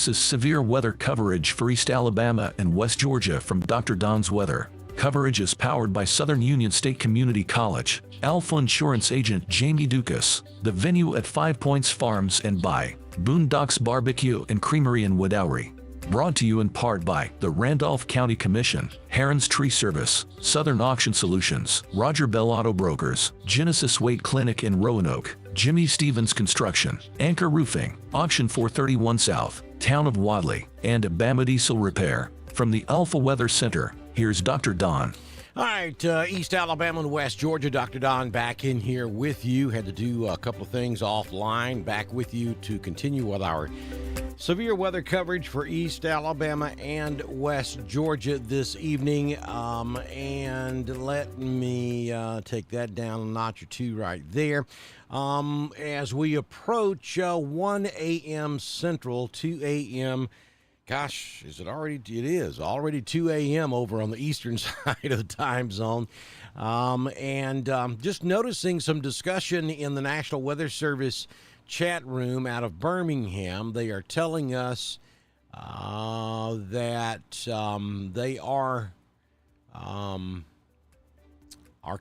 This is severe weather coverage for East Alabama and West Georgia from Dr. Don's Weather. Coverage is powered by Southern Union State Community College, Alpha Insurance agent Jamie Dukas, the venue at 5 Points Farms, and by Boondocks Barbecue and Creamery in Wedowee. Brought to you in part by the Randolph County Commission, Heron's Tree Service, Southern Auction Solutions, Roger Bell Auto Brokers, Genesis Weight Clinic in Roanoke, Jimmy Stevens Construction, Anchor Roofing, Auction 431 South, Town of Wadley, and Bama Diesel Repair. From the Alpha Weather Center, here's Dr. Don. All right, East Alabama and West Georgia, Dr. Don back in here with you. Had to do a couple of things offline. Back with you to continue with our severe weather coverage for East Alabama and West Georgia this evening. And let me take that down a notch or two right there. As we approach 1 a.m. Central, 2 a.m. Gosh, is it already? It is already 2 a.m. over on the eastern side of the time zone. Just noticing some discussion in the National Weather Service chat room out of Birmingham. They are telling us that they are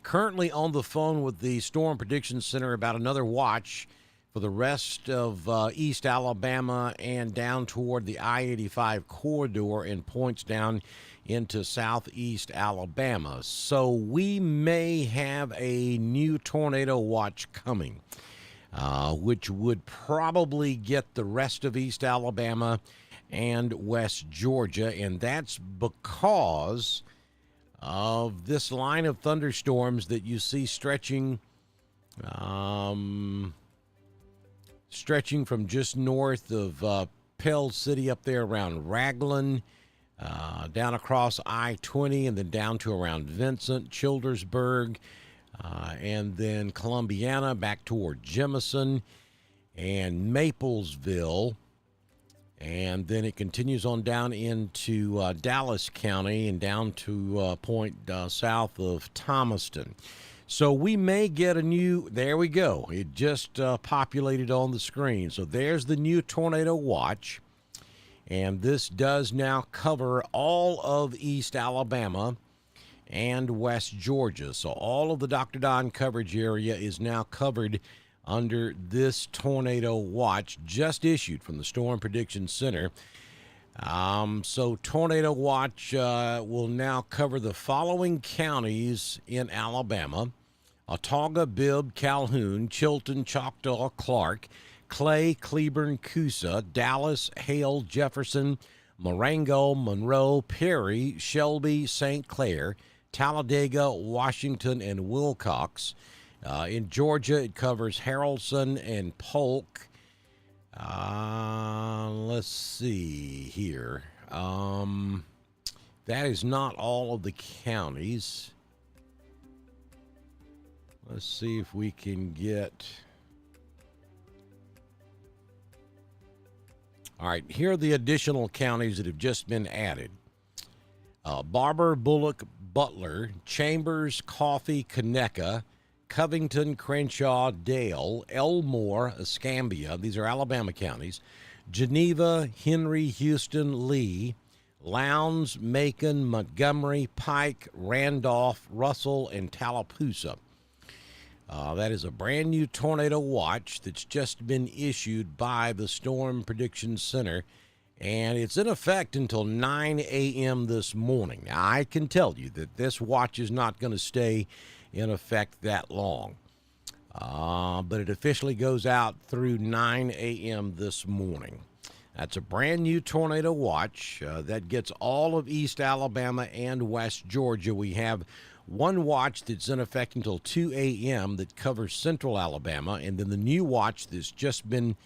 currently on the phone with the Storm Prediction Center about another watch for the rest of East Alabama and down toward the I-85 corridor and points down into southeast Alabama. So we may have a new tornado watch coming, which would probably get the rest of East Alabama and West Georgia, and that's because of this line of thunderstorms that you see stretching from just north of Pell City up there around Raglan, down across I-20, and then down to around Vincent, Childersburg, and then Columbiana back toward Jemison and Maplesville. And then it continues on down into Dallas County and down to a point south of Thomaston. So we may get a new, there we go. It just populated on the screen. So there's the new tornado watch. And this does now cover all of East Alabama and West Georgia. So all of the Dr. Don coverage area is now covered under this tornado watch just issued from the Storm Prediction Center. So Tornado Watch will now cover the following counties in Alabama: Autauga, Bibb, Calhoun, Chilton, Choctaw, Clark, Clay, Cleburne, Coosa, Dallas, Hale, Jefferson, Marengo, Monroe, Perry, Shelby, St. Clair, Talladega, Washington, and Wilcox. In Georgia, it covers Haralson and Polk. Let's see here. That is not all of the counties. Let's see if we can get... All right, here are the additional counties that have just been added. Barber, Bullock, Butler, Chambers, Coffee, Conecuh, Covington, Crenshaw, Dale, Elmore, Escambia, these are Alabama counties, Geneva, Henry, Houston, Lee, Lowndes, Macon, Montgomery, Pike, Randolph, Russell, and Tallapoosa. That is a brand new tornado watch that's just been issued by the Storm Prediction Center, and it's in effect until 9 a.m. this morning. Now, I can tell you that this watch is not going to stay in effect that long, but it officially goes out through 9 a.m. this morning. That's a brand new tornado watch that gets all of East Alabama and West Georgia. We have one watch that's in effect until 2 a.m. that covers central Alabama, and then the new watch that's just been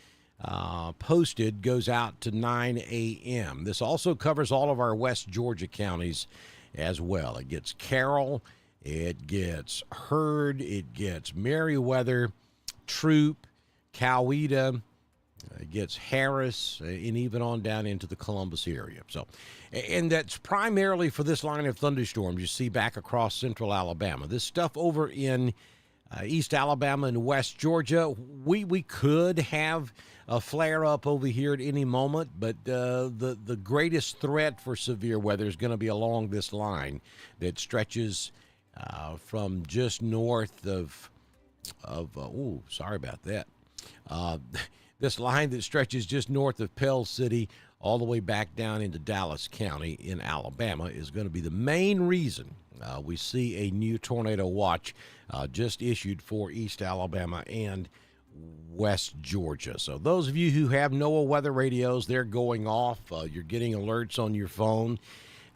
posted goes out to 9 a.m. This also covers all of our West Georgia counties as well. It gets Carroll, it gets Hurd, it gets Meriwether, Troop, Coweta, it gets Harris, and even on down into the Columbus area. So, and that's primarily for this line of thunderstorms you see back across central Alabama. This stuff over in East Alabama and West Georgia. We could have a flare up over here at any moment, but the greatest threat for severe weather is going to be along this line that stretches from just north of sorry about that. This line that stretches just north of Pell City all the way back down into Dallas County in Alabama is going to be the main reason we see a new tornado watch just issued for East Alabama and West Georgia. So those of you who have NOAA weather radios, they're going off. You're getting alerts on your phone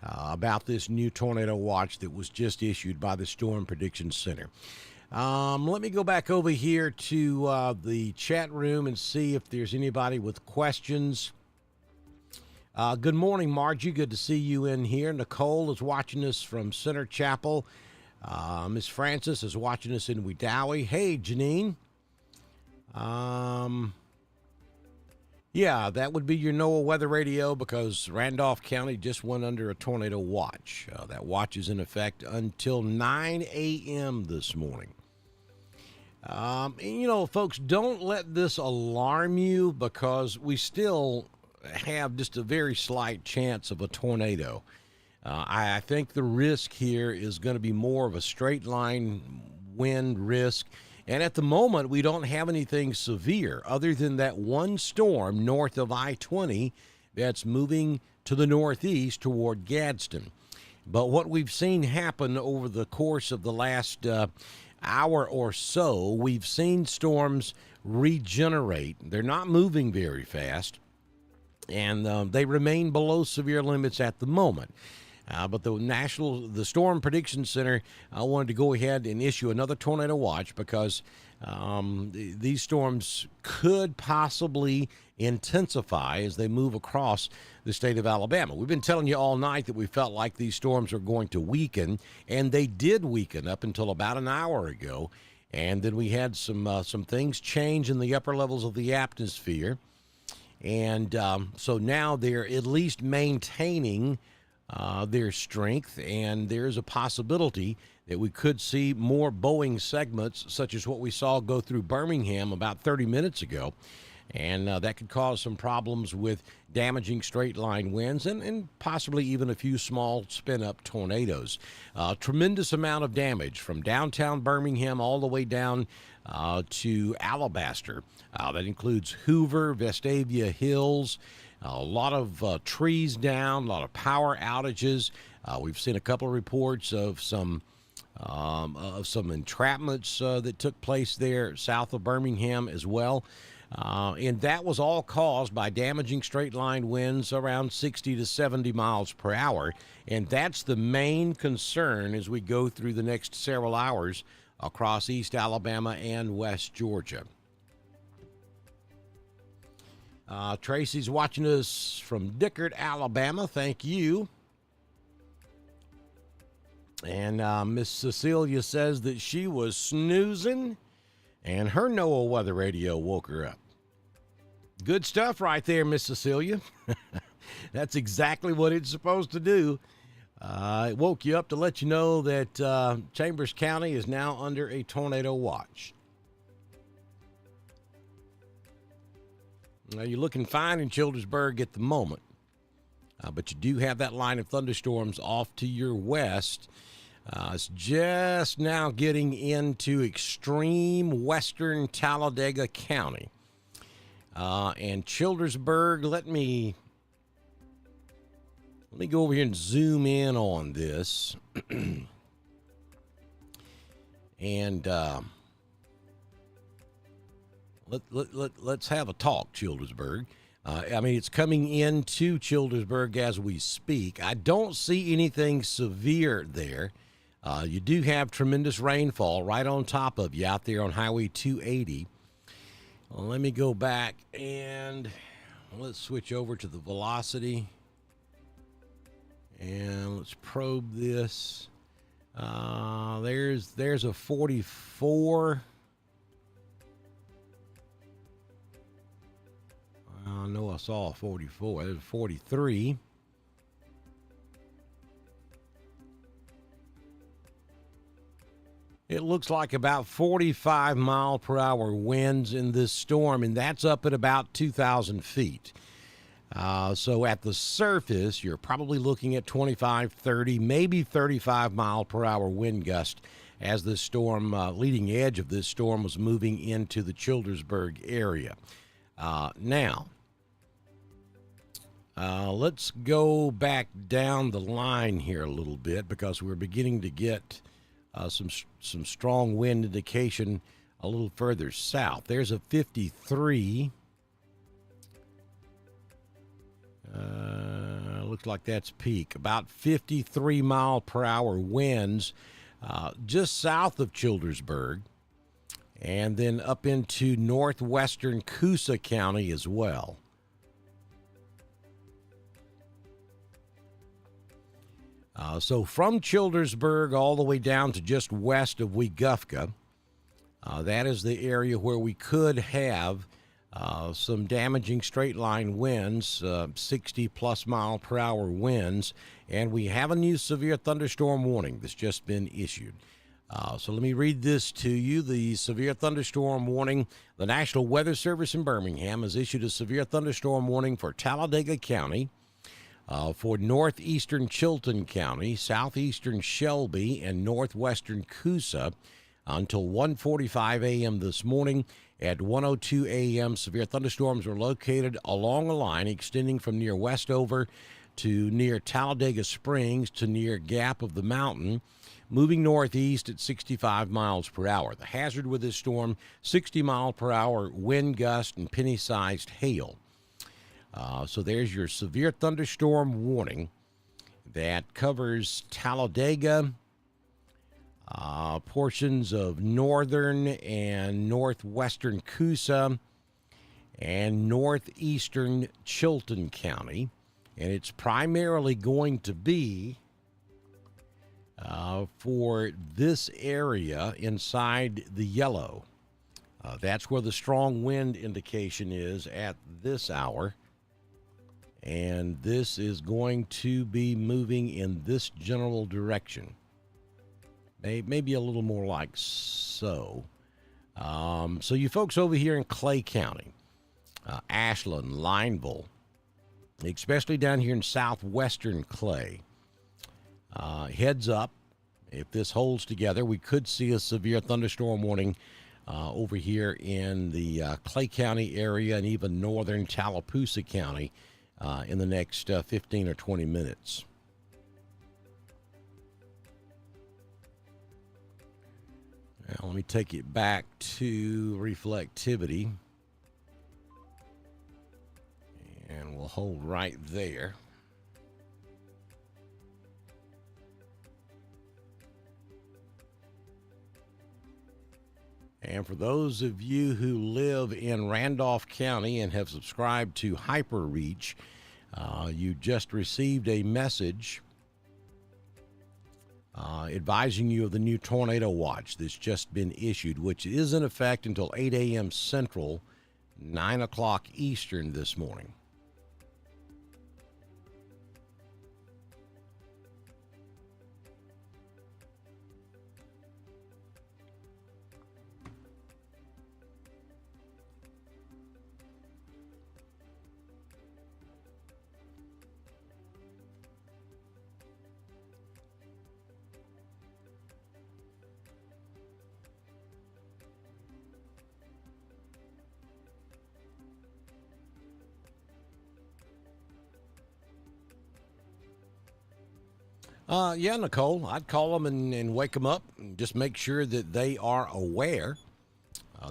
about this new tornado watch that was just issued by the Storm Prediction Center. Let me go back over here to the chat room and see if there's anybody with questions. Good morning, Margie. Good to see you in here. Nicole is watching us from Center Chapel. Miss Francis is watching us in Wedowee. Hey, Janine. Yeah, that would be your NOAA weather radio because Randolph County just went under a tornado watch. That watch is in effect until 9 a.m. this morning. Folks, don't let this alarm you because we still have just a very slight chance of a tornado. I think the risk here is going to be more of a straight line wind risk. And at the moment, we don't have anything severe other than that one storm north of I-20 that's moving to the northeast toward Gadsden. But what we've seen happen over the course of the last hour or so, we've seen storms regenerate. They're not moving very fast, and they remain below severe limits at the moment. But the Storm Prediction Center wanted to go ahead and issue another tornado watch because these storms could possibly intensify as they move across the state of Alabama. We've been telling you all night that we felt like these storms are going to weaken, and they did weaken up until about an hour ago. And then we had some things change in the upper levels of the atmosphere. And so now they're at least maintaining their strength, and there's a possibility that we could see more Boeing segments, such as what we saw go through Birmingham about 30 minutes ago. And that could cause some problems with damaging straight-line winds and possibly even a few small spin-up tornadoes. Tremendous amount of damage from downtown Birmingham all the way down to Alabaster. That includes Hoover, Vestavia Hills, a lot of trees down, a lot of power outages. We've seen a couple of reports of some entrapments that took place there south of Birmingham as well. And that was all caused by damaging straight-line winds around 60 to 70 miles per hour. And that's the main concern as we go through the next several hours across East Alabama and West Georgia. Tracy's watching us from Dickert, Alabama. Thank you. And Miss Cecilia says that she was snoozing and her NOAA weather radio woke her up. Good stuff right there, Miss Cecilia. That's exactly what it's supposed to do. It woke you up to let you know that Chambers County is now under a tornado watch. Now, you're looking fine in Childersburg at the moment, but you do have that line of thunderstorms off to your west. It's just now getting into extreme western Talladega County. And Childersburg, let me go over here and zoom in on this. And let's have a talk, Childersburg. It's coming into Childersburg as we speak. I don't see anything severe there. You do have tremendous rainfall right on top of you out there on Highway 280. Well, let me go back and let's switch over to the velocity. And let's probe this. There's a 44. I know I saw a 44. There's a 43. It looks like about 45-mile-per-hour winds in this storm, and that's up at about 2,000 feet. So at the surface, you're probably looking at 25, 30, maybe 35-mile-per-hour wind gust as the storm, leading edge of this storm, was moving into the Childersburg area. Now, let's go back down the line here a little bit because we're beginning to get some strong wind indication a little further south. There's a 53. Looks like that's peak. About 53-mile-per-hour winds just south of Childersburg, and then up into northwestern Coosa County as well. So from Childersburg all the way down to just west of Weguffka, that is the area where we could have some damaging straight-line winds, 60-plus mile-per-hour winds, and we have a new severe thunderstorm warning that's just been issued. So let me read this to you. The severe thunderstorm warning, the National Weather Service in Birmingham has issued a severe thunderstorm warning for Talladega County, for northeastern Chilton County, southeastern Shelby, and northwestern Coosa until 1:45 a.m. this morning. At 1:02 a.m., severe thunderstorms were located along a line extending from near Westover to near Talladega Springs to near Gap of the Mountain, moving northeast at 65 miles per hour. The hazard with this storm, 60-mile-per-hour wind gust and penny-sized hail. So there's your severe thunderstorm warning that covers Talladega, portions of northern and northwestern Coosa, and northeastern Chilton County. And it's primarily going to be for this area inside the yellow. That's where the strong wind indication is at this hour. And this is going to be moving in this general direction. Maybe a little more like so. So you folks over here in Clay County, Ashland, Lineville, especially down here in southwestern Clay, heads up. If this holds together, we could see a severe thunderstorm warning over here in the Clay County area and even northern Tallapoosa County in the next 15 or 20 minutes. Now, let me take it back to reflectivity. And we'll hold right there. And for those of you who live in Randolph County and have subscribed to HyperReach, you just received a message advising you of the new tornado watch that's just been issued, which is in effect until 8 a.m. Central, 9 o'clock Eastern this morning. Yeah, Nicole, I'd call them and wake them up and just make sure that they are aware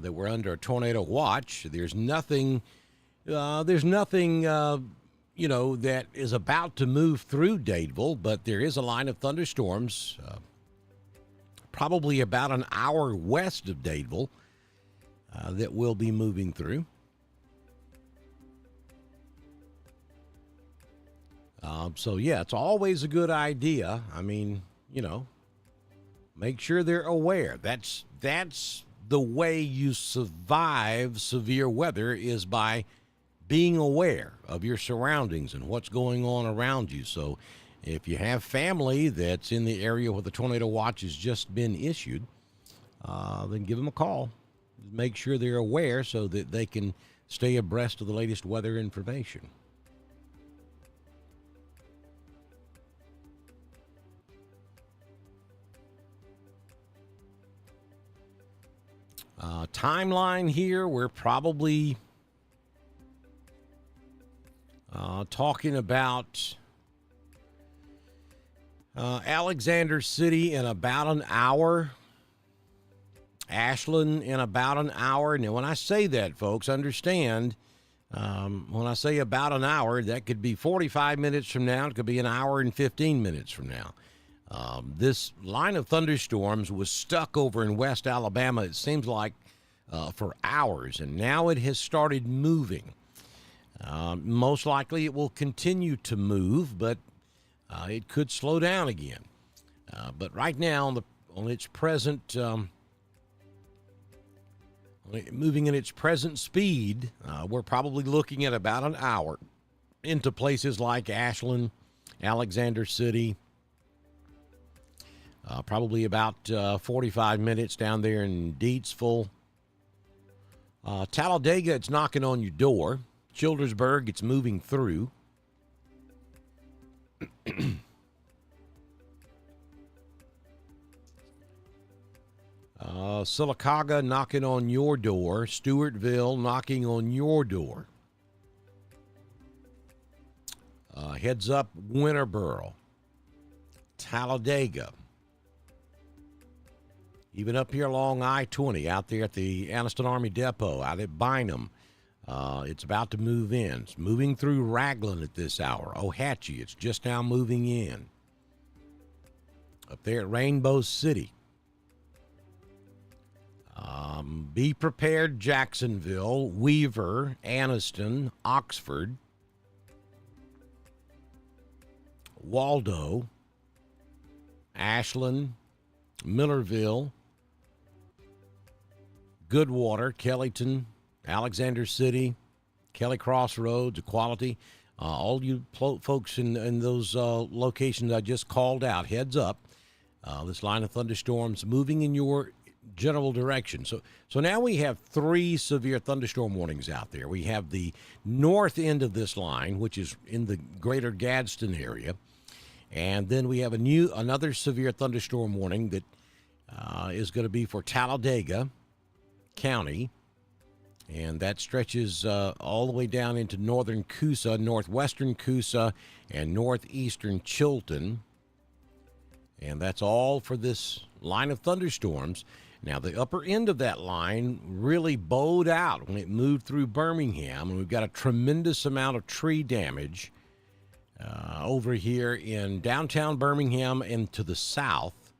that we're under a tornado watch. There's nothing, that is about to move through Dadeville, but there is a line of thunderstorms probably about an hour west of Dadeville that will be moving through. So, yeah, it's always a good idea. I mean, make sure they're aware. That's the way you survive severe weather, is by being aware of your surroundings and what's going on around you. So if you have family that's in the area where the tornado watch has just been issued, then give them a call. Make sure they're aware so that they can stay abreast of the latest weather information. Timeline here, we're probably talking about Alexander City in about an hour, Ashland in about an hour. Now, when I say that, folks, understand, when I say about an hour, that could be 45 minutes from now. It could be an hour and 15 minutes from now. This line of thunderstorms was stuck over in West Alabama, it seems like, for hours, and now it has started moving. Most likely it will continue to move, but it could slow down again. But right now, on its present, moving in its present speed, we're probably looking at about an hour into places like Ashland, Alexander City, probably about 45 minutes down there in Deatsville. Talladega, it's knocking on your door. Childersburg, it's moving through. Sylacauga knocking on your door. Stewartville knocking on your door. Heads up, Winterboro. Talladega. Even up here along I-20, out there at the Anniston Army Depot, out at Bynum. It's about to move in. It's moving through Raglan at this hour. Ohatchee, it's just now moving in. Up there at Rainbow City. Be prepared, Jacksonville, Weaver, Anniston, Oxford, Waldo, Ashland, Millerville, Goodwater, Kellyton, Alexander City, Kelly Crossroads, Equality. All you folks in those locations I just called out, heads up. This line of thunderstorms moving in your general direction. So now we have 3 severe thunderstorm warnings out there. We have the north end of this line, which is in the greater Gadsden area. And then we have another severe thunderstorm warning that is going to be for Talladega County. And that stretches all the way down into northern Coosa, northwestern Coosa, and northeastern Chilton. And that's all for this line of thunderstorms. Now, the upper end of that line really bowed out when it moved through Birmingham, and we've got a tremendous amount of tree damage over here in downtown Birmingham and to the south.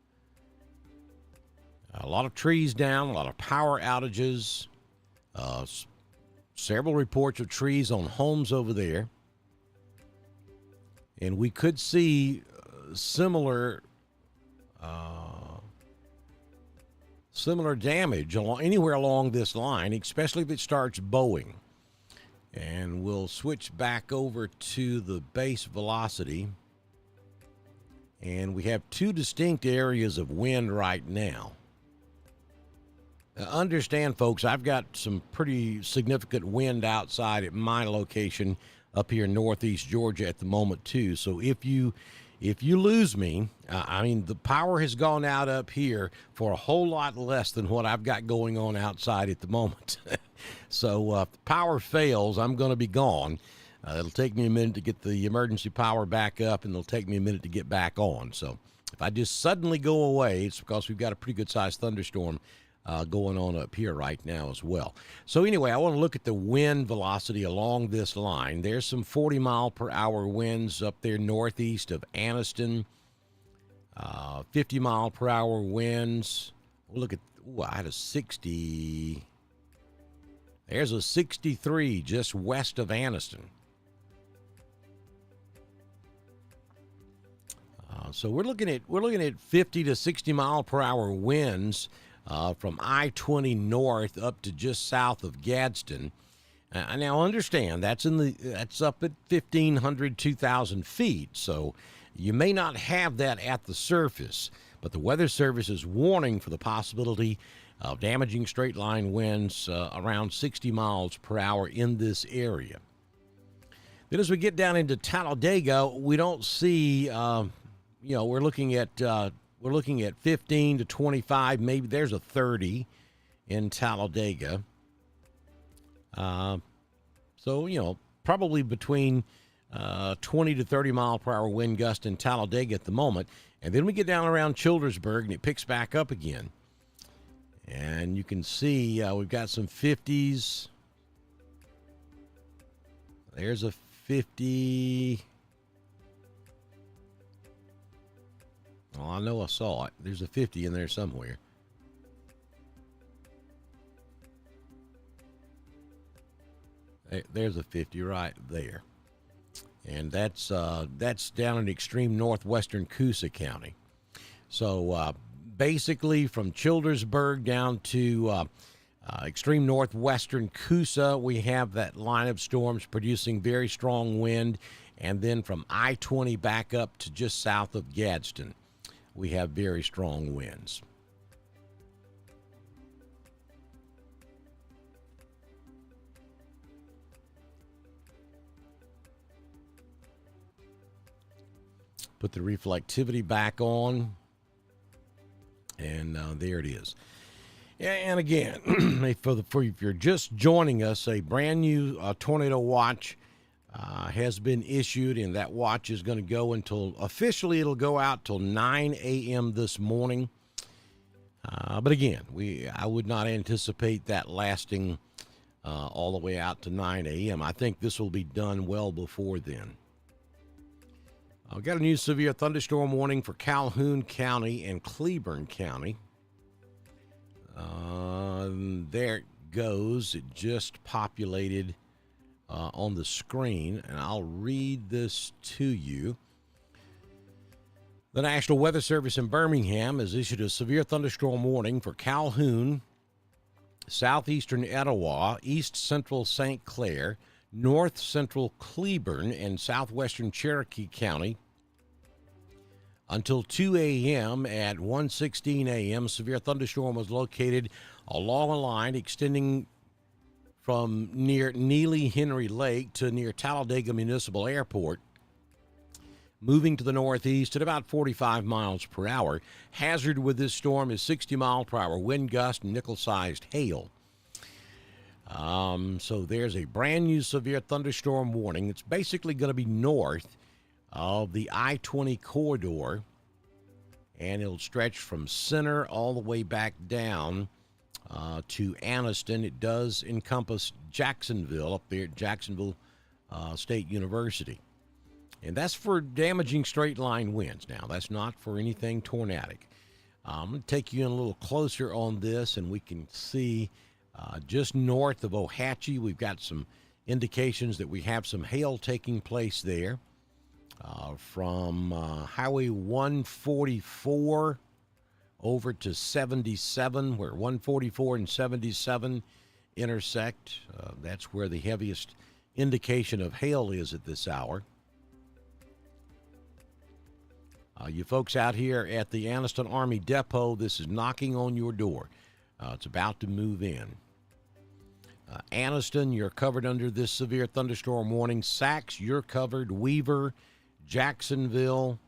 A lot of trees down, a lot of power outages, several reports of trees on homes over there. And we could see similar damage anywhere along this line, especially if it starts bowing. And we'll switch back over to the base velocity. And we have 2 distinct areas of wind right now. Understand, folks, I've got some pretty significant wind outside at my location up here in northeast Georgia at the moment, too. So if you lose me, I mean, the power has gone out up here for a whole lot less than what I've got going on outside at the moment. So if the power fails, I'm going to be gone. It'll take me a minute to get the emergency power back up, and it'll take me a minute to get back on. So if I just suddenly go away, it's because we've got a pretty good-sized thunderstorm going on up here right now as well. So anyway, I want to look at the wind velocity along this line. There's some 40-mile-per-hour winds up there northeast of Anniston. 50-mile-per-hour winds. We'll look at, I had a 60. There's a 63 just west of Anniston. So we're looking at 50 to 60-mile-per-hour winds from I-20 north up to just south of Gadsden. Now understand that's up at 1,500, 2,000 feet. So you may not have that at the surface, But the Weather Service is warning for the possibility of damaging straight-line winds around 60 miles per hour in this area. Then as we get down into Talladega, we don't see, we're looking at 15 to 25, maybe there's a 30 in Talladega. Probably between 20 to 30 mile per hour wind gust in Talladega at the moment. And then we get down around Childersburg and it picks back up again. And you can see we've got some 50s. There's a 50. Well, I know I saw it. There's a 50 in there somewhere. There's a 50 right there. And that's down in extreme northwestern Coosa County. So basically from Childersburg down to extreme northwestern Coosa, we have that line of storms producing very strong wind. And then from I-20 back up to just south of Gadsden, we have very strong winds. Put the reflectivity back on, and there it is. And again, if you're just joining us, a brand new tornado watch has been issued, and that watch is going to go until, officially it'll go out till 9 a.m. this morning. But again, I would not anticipate that lasting all the way out to 9 a.m. I think this will be done well before then. I've got a new severe thunderstorm warning for Calhoun County and Cleburne County. There it goes. It just populated on the screen, and I'll read this to you. The National Weather Service in Birmingham has issued a severe thunderstorm warning for Calhoun, southeastern Etowah, east central St. Clair, north central Cleburne, and southwestern Cherokee County until 2 a.m. At 1:16 a.m. Severe thunderstorm was located along a line extending from near Neely Henry Lake to near Talladega Municipal Airport, moving to the northeast at about 45 miles per hour. Hazard with this storm is 60 mile per hour wind gust and nickel-sized hail. So there's a brand new severe thunderstorm warning. It's basically going to be north of the I-20 corridor, and it'll stretch from center all the way back down to Anniston. It does encompass Jacksonville, up there at Jacksonville State University. And that's for damaging straight-line winds. Now, that's not for anything tornadic. I'm going to take you in a little closer on this, and we can see just north of Ohatchee, we've got some indications that we have some hail taking place there from Highway 144 over to 77, where 144 and 77 intersect. That's where the heaviest indication of hail is at this hour. You folks out here at the Anniston Army Depot, this is knocking on your door. It's about to move in. Anniston, you're covered under this severe thunderstorm warning. Sax, you're covered. Weaver, Jacksonville,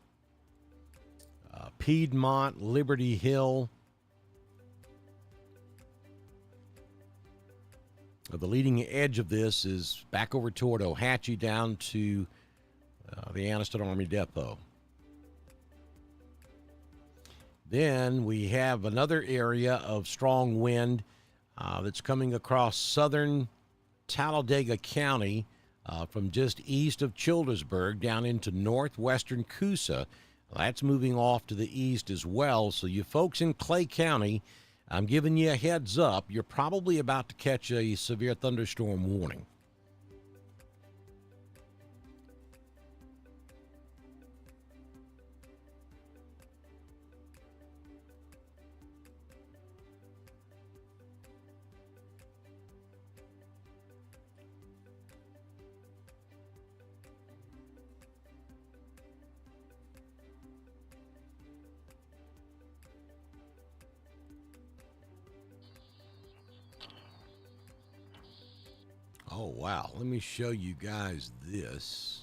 Piedmont, Liberty Hill. The leading edge of this is back over toward Ohatchee down to the Anniston Army Depot. Then we have another area of strong wind that's coming across southern Talladega County from just east of Childersburg down into northwestern Coosa. That's moving off to the east as well. So you folks in Clay County, I'm giving you a heads up. You're probably about to catch a severe thunderstorm warning. Oh, wow. Let me show you guys this.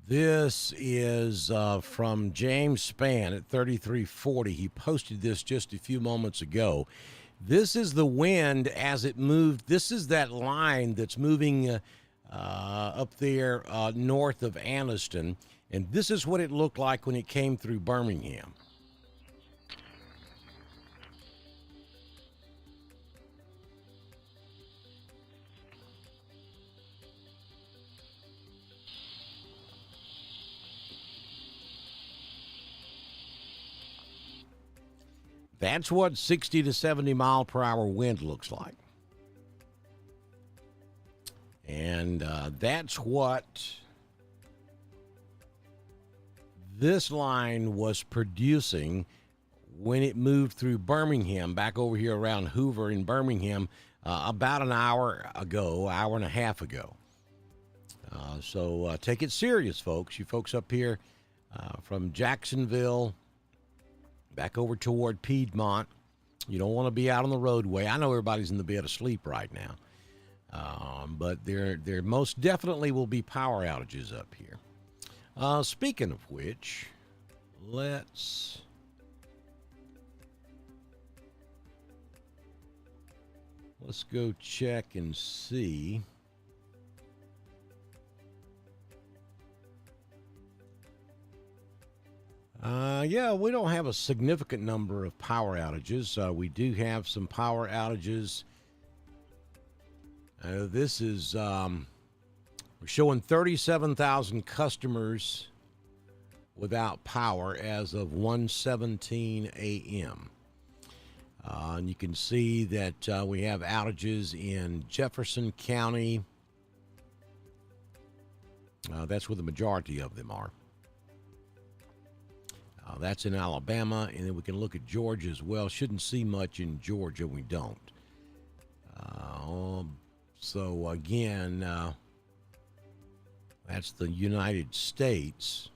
This is from James Spann at 3340. He posted this just a few moments ago. This is the wind as it moved. This is that line that's moving up there north of Anniston. And this is what it looked like when it came through Birmingham. That's what 60 to 70 mile per hour wind looks like. And that's what this line was producing when it moved through Birmingham, back over here around Hoover in Birmingham, about an hour ago, hour and a half ago. So take it serious, folks. You folks up here from Jacksonville, back over toward Piedmont. You don't want to be out on the roadway. I know everybody's in the bed asleep right now, but there most definitely will be power outages up here. Speaking of which, let's go check and see. Yeah, we don't have a significant number of power outages. We do have some power outages. This is, we're showing 37,000 customers without power as of 1:17 a.m. And you can see that we have outages in Jefferson County. That's where the majority of them are. That's in Alabama, and then we can look at Georgia as well. Shouldn't see much in Georgia. We don't. So, again, that's the United States.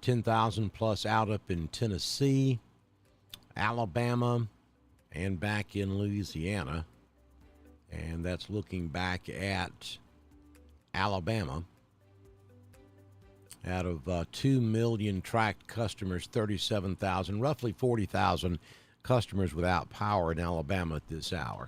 10,000 plus out up in Tennessee, Alabama, and back in Louisiana. And that's looking back at Alabama. Out of 2 million tracked customers, 37,000, roughly 40,000 customers without power in Alabama at this hour.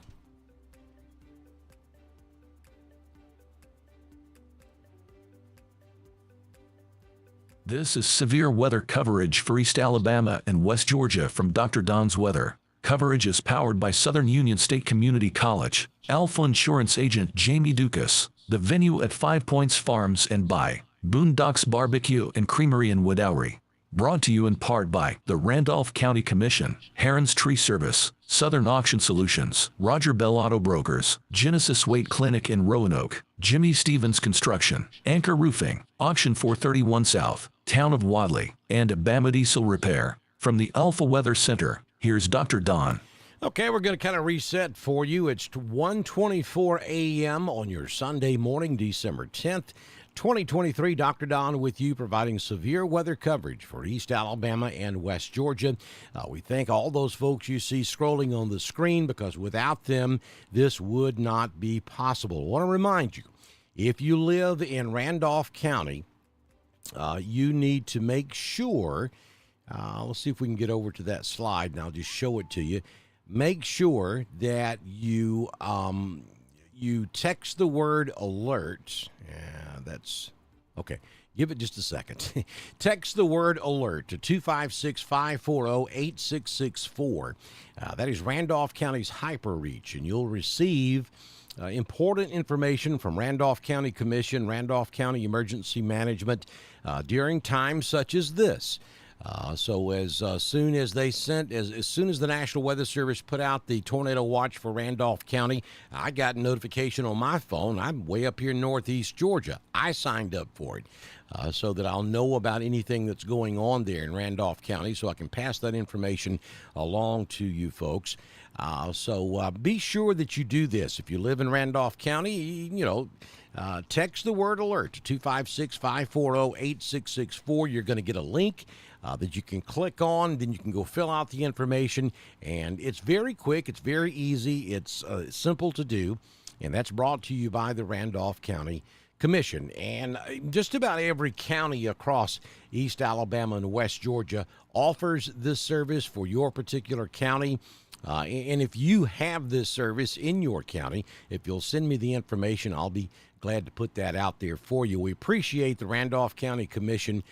This is severe weather coverage for East Alabama and West Georgia from Dr. Don's Weather. Coverage is powered by Southern Union State Community College, Alpha Insurance Agent Jamie Dukas, the venue at 5 Points Farms, and by Boondocks Barbecue and Creamery in Woodowry. Brought to you in part by the Randolph County Commission, Heron's Tree Service, Southern Auction Solutions, Roger Bell Auto Brokers, Genesis Weight Clinic in Roanoke, Jimmy Stevens Construction, Anchor Roofing, Auction 431 South, Town of Wadley, and Bama Diesel Repair. From the Alpha Weather Center, here's Dr. Don. Okay, we're going to kind of reset for you. It's 1:24 a.m. on your Sunday morning, December 10th. 2023, Dr. Don with you, providing severe weather coverage for East Alabama and West Georgia. We thank all those folks you see scrolling on the screen, because without them, this would not be possible. I want to remind you, if you live in Randolph County, you need to make sure, let's see if we can get over to that slide, and I'll just show it to you. Make sure that you text the word alert. Yeah, that's okay. Give it just a second. Text the word alert to 256-540-8664. That is Randolph County's HyperReach, and you'll receive important information from Randolph County Commission, Randolph County Emergency Management during times such as this. So as soon as as soon as the National Weather Service put out the tornado watch for Randolph County, I got a notification on my phone. I'm way up here in northeast Georgia. I signed up for it so that I'll know about anything that's going on there in Randolph County, so I can pass that information along to you folks. So be sure that you do this. If you live in Randolph County, text the word alert to 256-540-8664. You're going to get a link that you can click on. Then you can go fill out the information. And it's very quick. It's very easy. It's simple to do. And that's brought to you by the Randolph County Commission. And just about every county across East Alabama and West Georgia offers this service for your particular county. And if you have this service in your county, if you'll send me the information, I'll be glad to put that out there for you. We appreciate the Randolph County Commission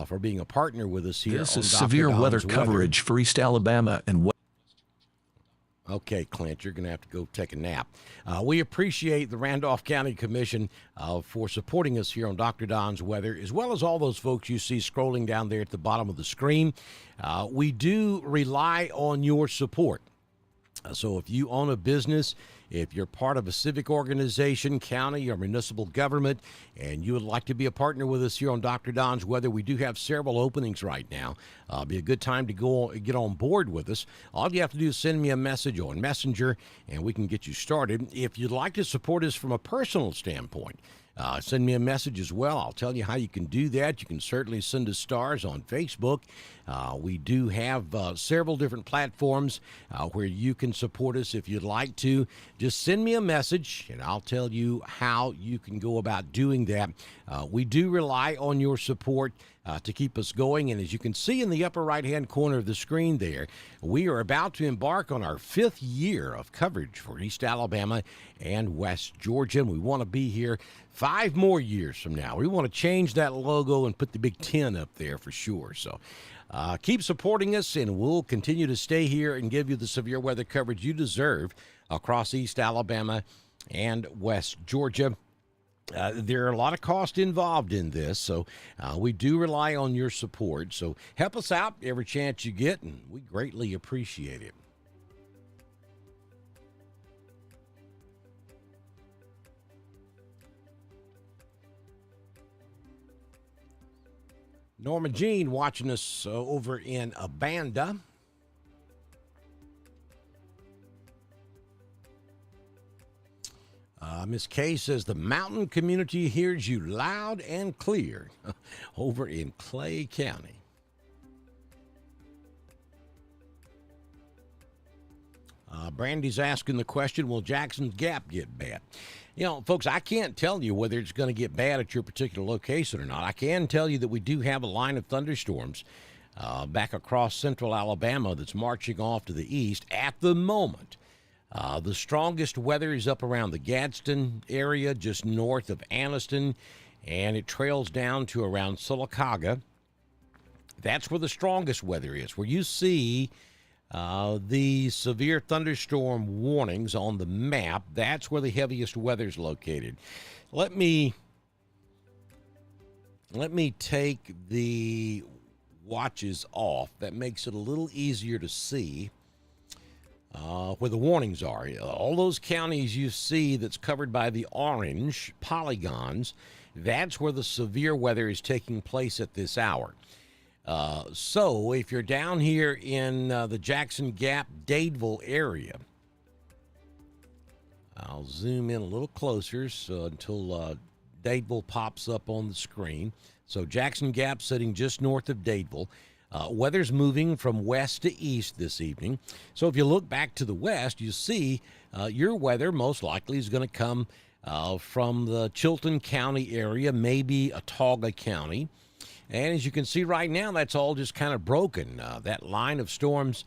for being a partner with us here. This on is Dr. severe Don's weather coverage for East Alabama and West. Okay, Clint, you're going to have to go take a nap. We appreciate the Randolph County Commission for supporting us here on Dr. Don's Weather, as well as all those folks you see scrolling down there at the bottom of the screen. We do rely on your support. So if you own a business, if you're part of a civic organization, county, or municipal government, and you would like to be a partner with us here on Dr. Don's Weather, we do have several openings right now. Be a good time to get on board with us. All you have to do is send me a message on Messenger, and we can get you started. If you'd like to support us from a personal standpoint, send me a message as well. I'll tell you how you can do that. You can certainly send us stars on Facebook. We do have several different platforms where you can support us if you'd like to. Just send me a message, and I'll tell you how you can go about doing that. We do rely on your support to keep us going. And as you can see in the upper right-hand corner of the screen there, we are about to embark on our 5th year of coverage for East Alabama and West Georgia. And we want to be here 5 more years from now. We want to change that logo and put the Big 10 up there for sure. So keep supporting us, and we'll continue to stay here and give you the severe weather coverage you deserve across East Alabama and West Georgia. There are a lot of costs involved in this, so we do rely on your support. So help us out every chance you get, and we greatly appreciate it. Norma Jean watching us over in Abanda. Miss Kay says the mountain community hears you loud and clear over in Clay County. Brandy's asking the question, will Jackson's Gap get bad? You know, folks, I can't tell you whether it's going to get bad at your particular location or not. I can tell you that we do have a line of thunderstorms back across central Alabama that's marching off to the east at the moment. The strongest weather is up around the Gadsden area, just north of Anniston, and it trails down to around Sylacauga. That's where the strongest weather is. Where you see the severe thunderstorm warnings on the map, that's where the heaviest weather is located. Let me take the watches off. That makes it a little easier to see where the warnings are. All those counties you see that's covered by the orange polygons, that's where the severe weather is taking place at this hour. So if you're down here in the Jackson Gap, Dadeville area, I'll zoom in a little closer until Dadeville pops up on the screen. So Jackson Gap sitting just north of Dadeville. Weather's moving from west to east this evening. So if you look back to the west, you see your weather most likely is going to come from the Chilton County area, maybe Autauga County. And as you can see right now, that's all just kind of broken. That line of storms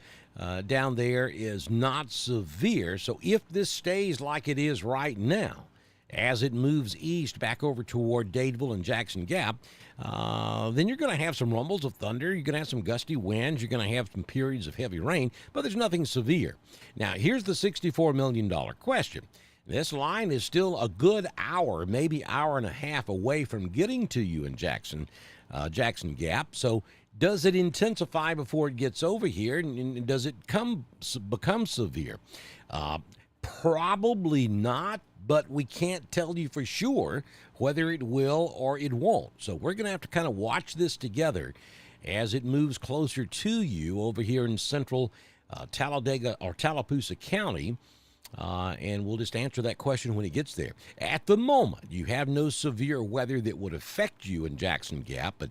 down there is not severe. So if this stays like it is right now, as it moves east back over toward Dadeville and Jackson Gap, then you're going to have some rumbles of thunder. You're going to have some gusty winds. You're going to have some periods of heavy rain, but there's nothing severe. Now, here's the $64 million question. This line is still a good hour, maybe hour and a half away from getting to you in Jackson Gap. So Does it intensify before it gets over here, and does it become severe? Probably not, but we can't tell you for sure whether it will or it won't. So we're going to have to kind of watch this together as it moves closer to you over here in central Talladega or Tallapoosa County. And we'll just answer that question when it gets there. At the moment, you have no severe weather that would affect you in Jackson Gap, but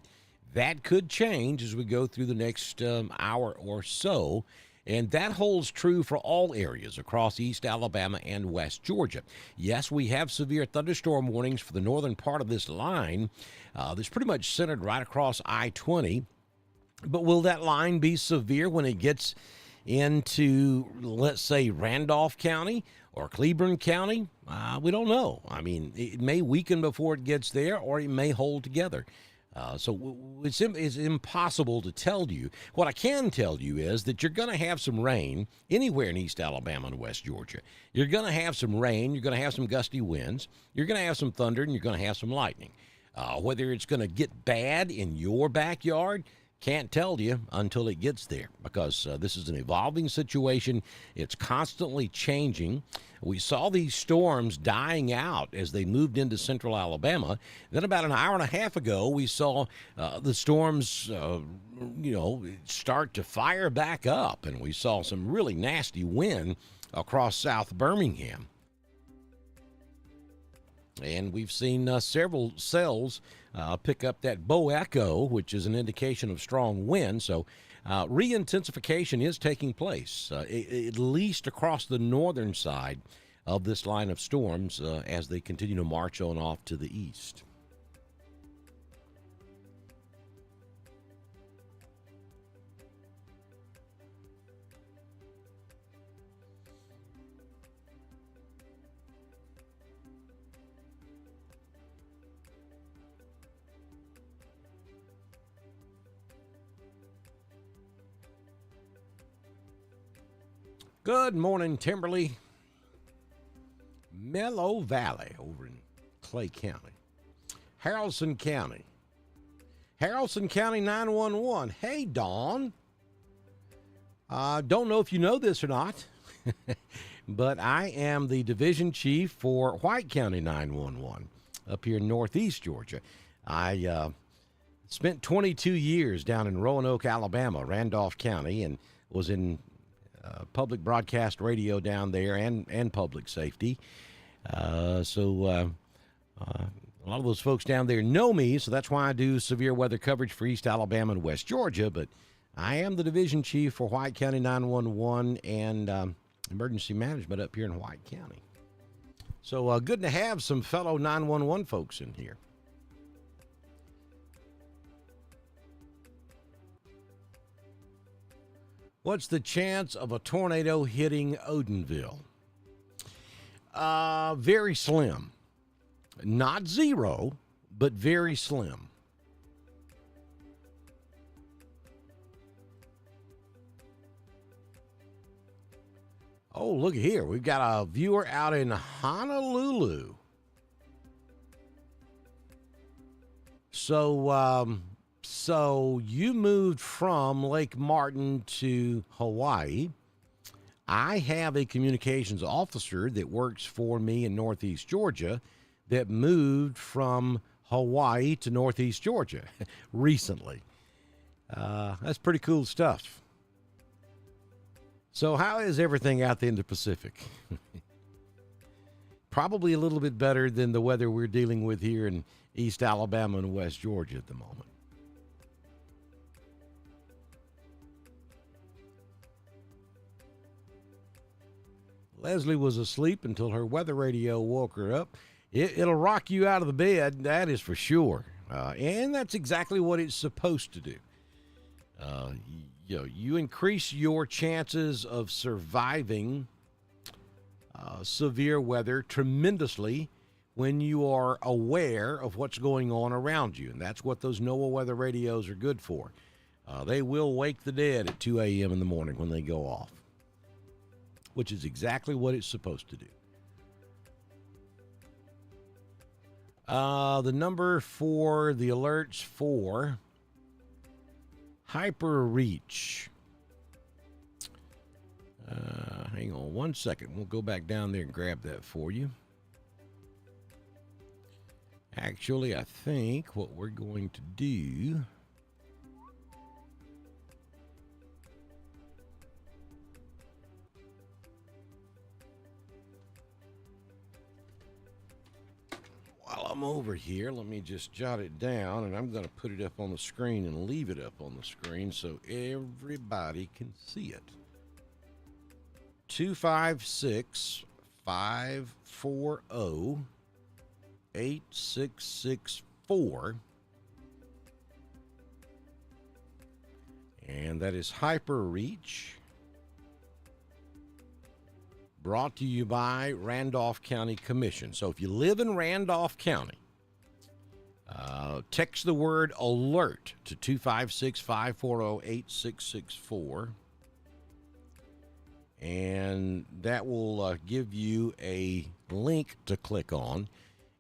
that could change as we go through the next hour or so. And that holds true for all areas across East Alabama and West Georgia. Yes, we have severe thunderstorm warnings for the northern part of this line. That's pretty much centered right across I-20. But will that line be severe when it gets into, let's say, Randolph County or Cleburne County? We don't know. I mean, it may weaken before it gets there, or it may hold together. So it's impossible to tell you. What I can tell you is that you're going to have some rain anywhere in East Alabama and West Georgia. You're going to have some rain. You're going to have some gusty winds. You're going to have some thunder, and you're going to have some lightning. Whether it's going to get bad in your backyard, can't tell you until it gets there, because this is an evolving situation. It's constantly changing. We saw these storms dying out as they moved into central Alabama. Then about an hour and a half ago, we saw the storms, start to fire back up, and we saw some really nasty wind across South Birmingham. And we've seen several cells pick up that bow echo, which is an indication of strong wind. So re-intensification is taking place, at least across the northern side of this line of storms as they continue to march on off to the east. Good morning, Timberley. Mellow Valley over in Clay County. Haralson County. Haralson County 911. Hey, Dawn. Don't know if you know this or not, but I am the division chief for White County 911 up here in northeast Georgia. I spent 22 years down in Roanoke, Alabama, Randolph County, and was in public broadcast radio down there and public safety. So a lot of those folks down there know me, so that's why I do severe weather coverage for East Alabama and West Georgia. But I am the division chief for White County 911 and emergency management up here in White County. So good to have some fellow 911 folks in here. What's the chance of a tornado hitting Odenville? Very slim. Not zero, but very slim. Oh, look here. We've got a viewer out in Honolulu. So you moved from Lake Martin to Hawaii. I have a communications officer that works for me in northeast Georgia that moved from Hawaii to northeast Georgia recently. That's pretty cool stuff. So how is everything out there in the Pacific? Probably a little bit better than the weather we're dealing with here in East Alabama and West Georgia at the moment. Leslie was asleep until her weather radio woke her up. It'll rock you out of the bed, that is for sure. And that's exactly what it's supposed to do. You increase your chances of surviving severe weather tremendously when you are aware of what's going on around you. And that's what those NOAA weather radios are good for. They will wake the dead at 2 a.m. in the morning when they go off, which is exactly what it's supposed to do. The number for the alerts for Hyper reach. Hang on one second. We'll go back down there and grab that for you. Actually, I think what we're going to do while I'm over here, let me just jot it down, and I'm going to put it up on the screen and leave it up on the screen so everybody can see it. 256-540-8664. And that is Hyper Reach. Brought to you by Randolph County Commission. So if you live in Randolph County, text the word alert to 256-540-8664. And that will give you a link to click on,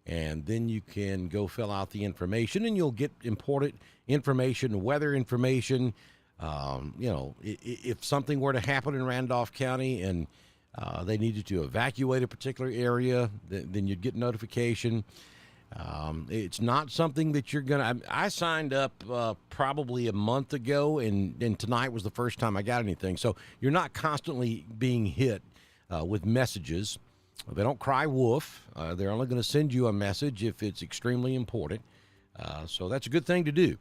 and then you can go fill out the information, and you'll get important information, weather information. If something were to happen in Randolph County and they needed to evacuate a particular area, then you'd get notification. It's not something that you're going to... I signed up probably a month ago, and tonight was the first time I got anything. So you're not constantly being hit with messages. They don't cry wolf. They're only going to send you a message if it's extremely important. So that's a good thing to do.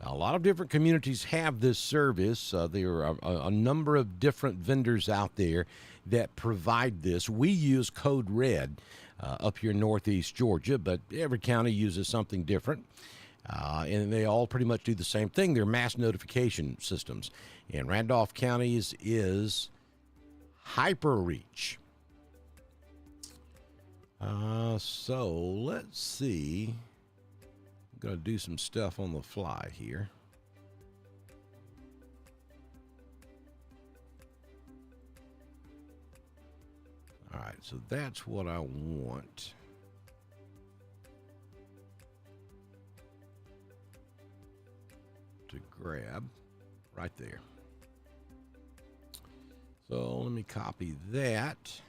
A lot of different communities have this service. There are a number of different vendors out there that provide this. We use Code Red up here in northeast Georgia, but every county uses something different. And they all pretty much do the same thing. They're mass notification systems. And Randolph County's is Hyper Reach. So let's see. I'm going to do some stuff on the fly here. All right, so that's what I want. To grab right there. So let me copy that.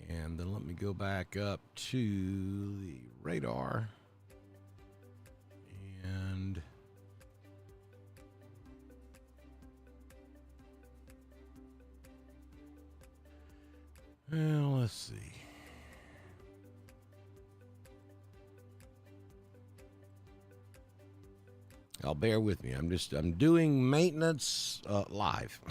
And then let me go back up to the radar. And well, let's see. I'll bear with me. I'm doing maintenance live.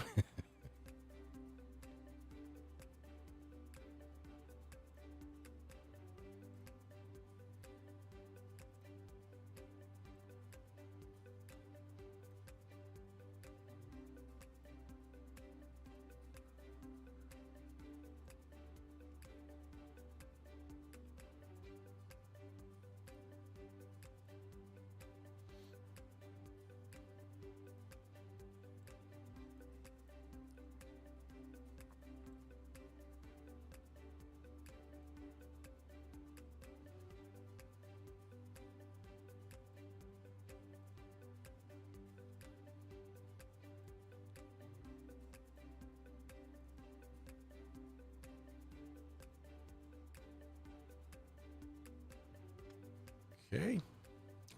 Okay,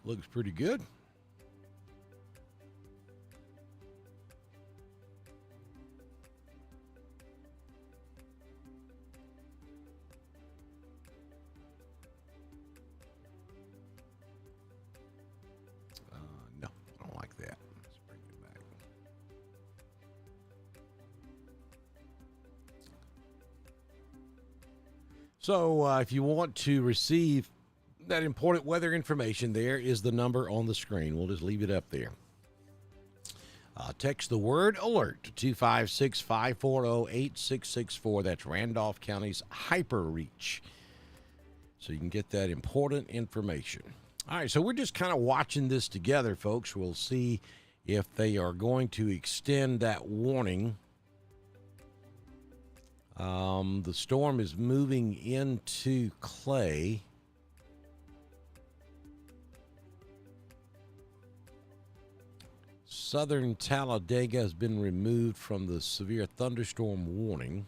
looks pretty good. No, I don't like that. Let's bring it back. So if you want to receive that important weather information, there is the number on the screen. We'll just leave it up there. Text the word alert to 256-540-8664. That's Randolph County's Hyper Reach. So you can get that important information. All right, so we're just kind of watching this together, folks. We'll see if they are going to extend that warning. The storm is moving into Clay. southern Talladega has been removed from the severe thunderstorm warning.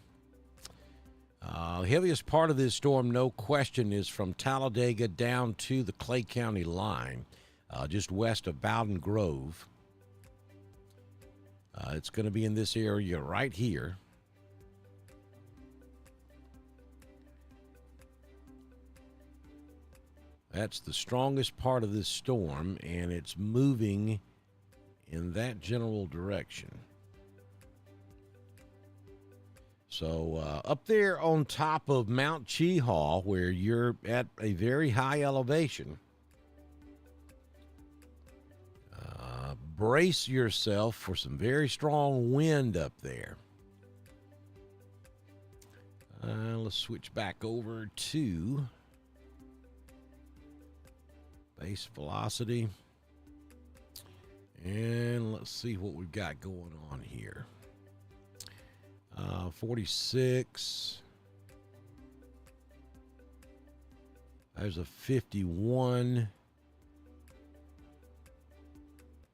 Heaviest part of this storm, no question, is from Talladega down to the Clay County line, just west of Bowden Grove. It's going to be in this area right here. That's the strongest part of this storm, and it's moving in that general direction. So up there on top of Mount Cheehaw, where you're at a very high elevation, brace yourself for some very strong wind up there. Let's switch back over to base velocity. And let's see what we've got going on here. 46. There's a 51.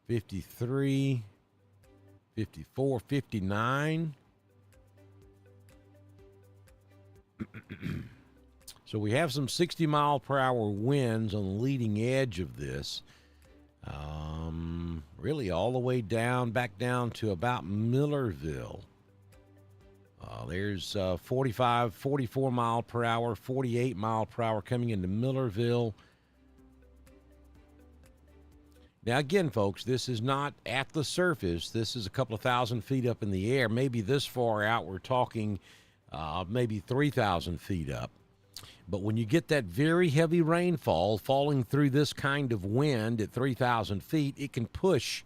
53. 54. 59. So we have some 60-mile-per-hour winds on the leading edge of this. Really all the way down, back down to about Millerville. There's 45, 44 mile per hour, 48 mile per hour coming into Millerville. Now, again, folks, this is not at the surface. This is a couple of thousand feet up in the air. Maybe this far out, we're talking maybe 3,000 feet up. But when you get that very heavy rainfall falling through this kind of wind at 3,000 feet, it can push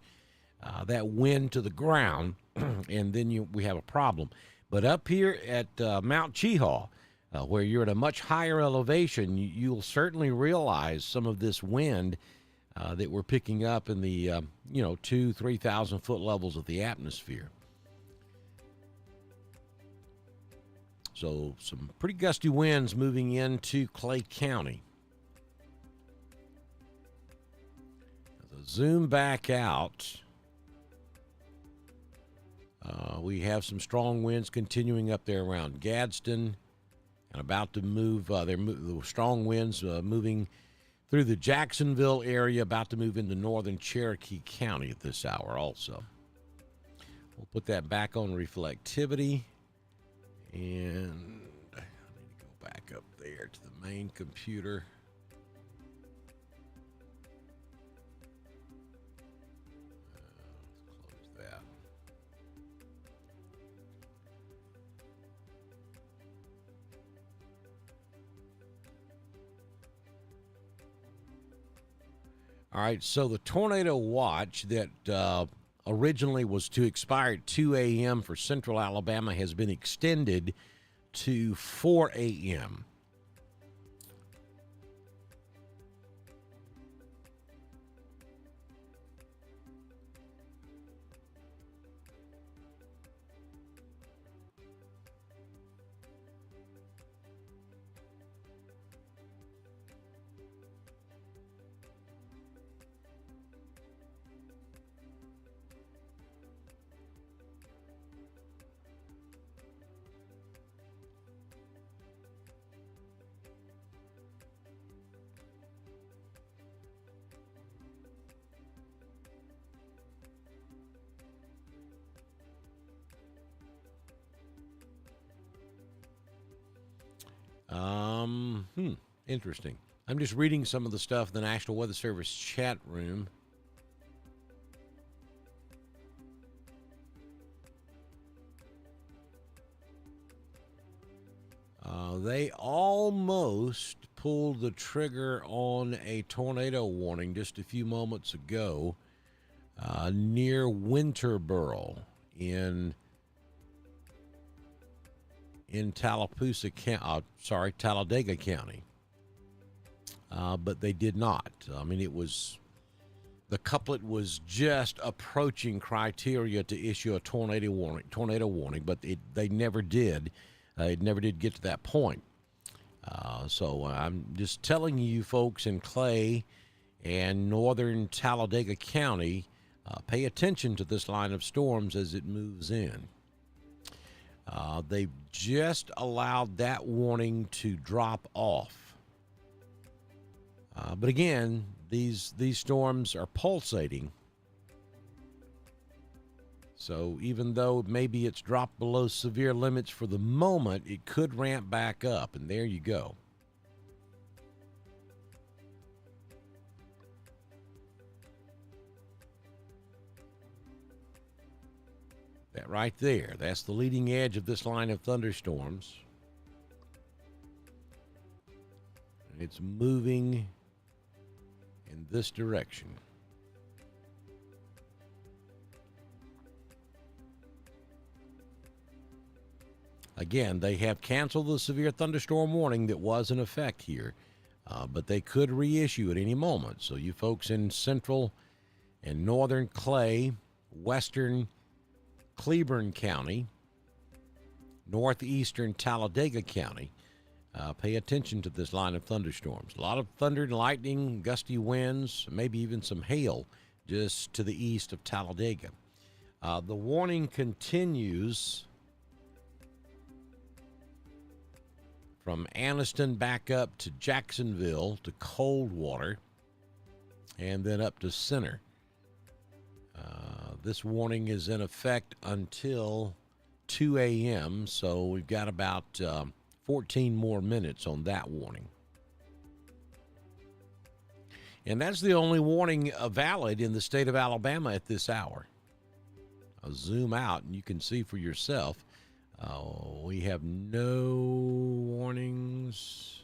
that wind to the ground, and then we have a problem. But up here at Mount Cheehaw, where you're at a much higher elevation, you'll certainly realize some of this wind that we're picking up in the 2,000-3,000 foot levels of the atmosphere. So some pretty gusty winds moving into Clay County. As I zoom back out, we have some strong winds continuing up there around Gadsden and about to move. The strong winds moving through the Jacksonville area, about to move into northern Cherokee County at this hour also. We'll put that back on reflectivity. And I need to go back up there to the main computer. Let's close that. All right, so the tornado watch that originally was to expire at 2 a.m. for central Alabama has been extended to 4 a.m. Interesting. I'm just reading some of the stuff in the National Weather Service chat room. They almost pulled the trigger on a tornado warning just a few moments ago near Winterboro in Talladega County. But they did not. I mean, the couplet was just approaching criteria to issue a tornado warning, but they never did. It never did get to that point. So I'm just telling you folks in Clay and northern Talladega County, Pay attention to this line of storms as it moves in. They've just allowed that warning to drop off. But again, these storms are pulsating. So even though maybe it's dropped below severe limits for the moment, it could ramp back up, and there you go. That right there, that's the leading edge of this line of thunderstorms. And it's moving in this direction. Again, they have canceled the severe thunderstorm warning that was in effect here, but they could reissue at any moment. So you folks in central and northern Clay, western Cleburne County, northeastern Talladega County, pay attention to this line of thunderstorms. A lot of thunder and lightning, gusty winds, maybe even some hail just to the east of Talladega. The warning continues from Anniston back up to Jacksonville to Coldwater and then up to Center. This warning is in effect until 2 a.m., so we've got about 14 more minutes on that warning. And that's the only warning valid in the state of Alabama at this hour. I'll zoom out and you can see for yourself. We have no warnings.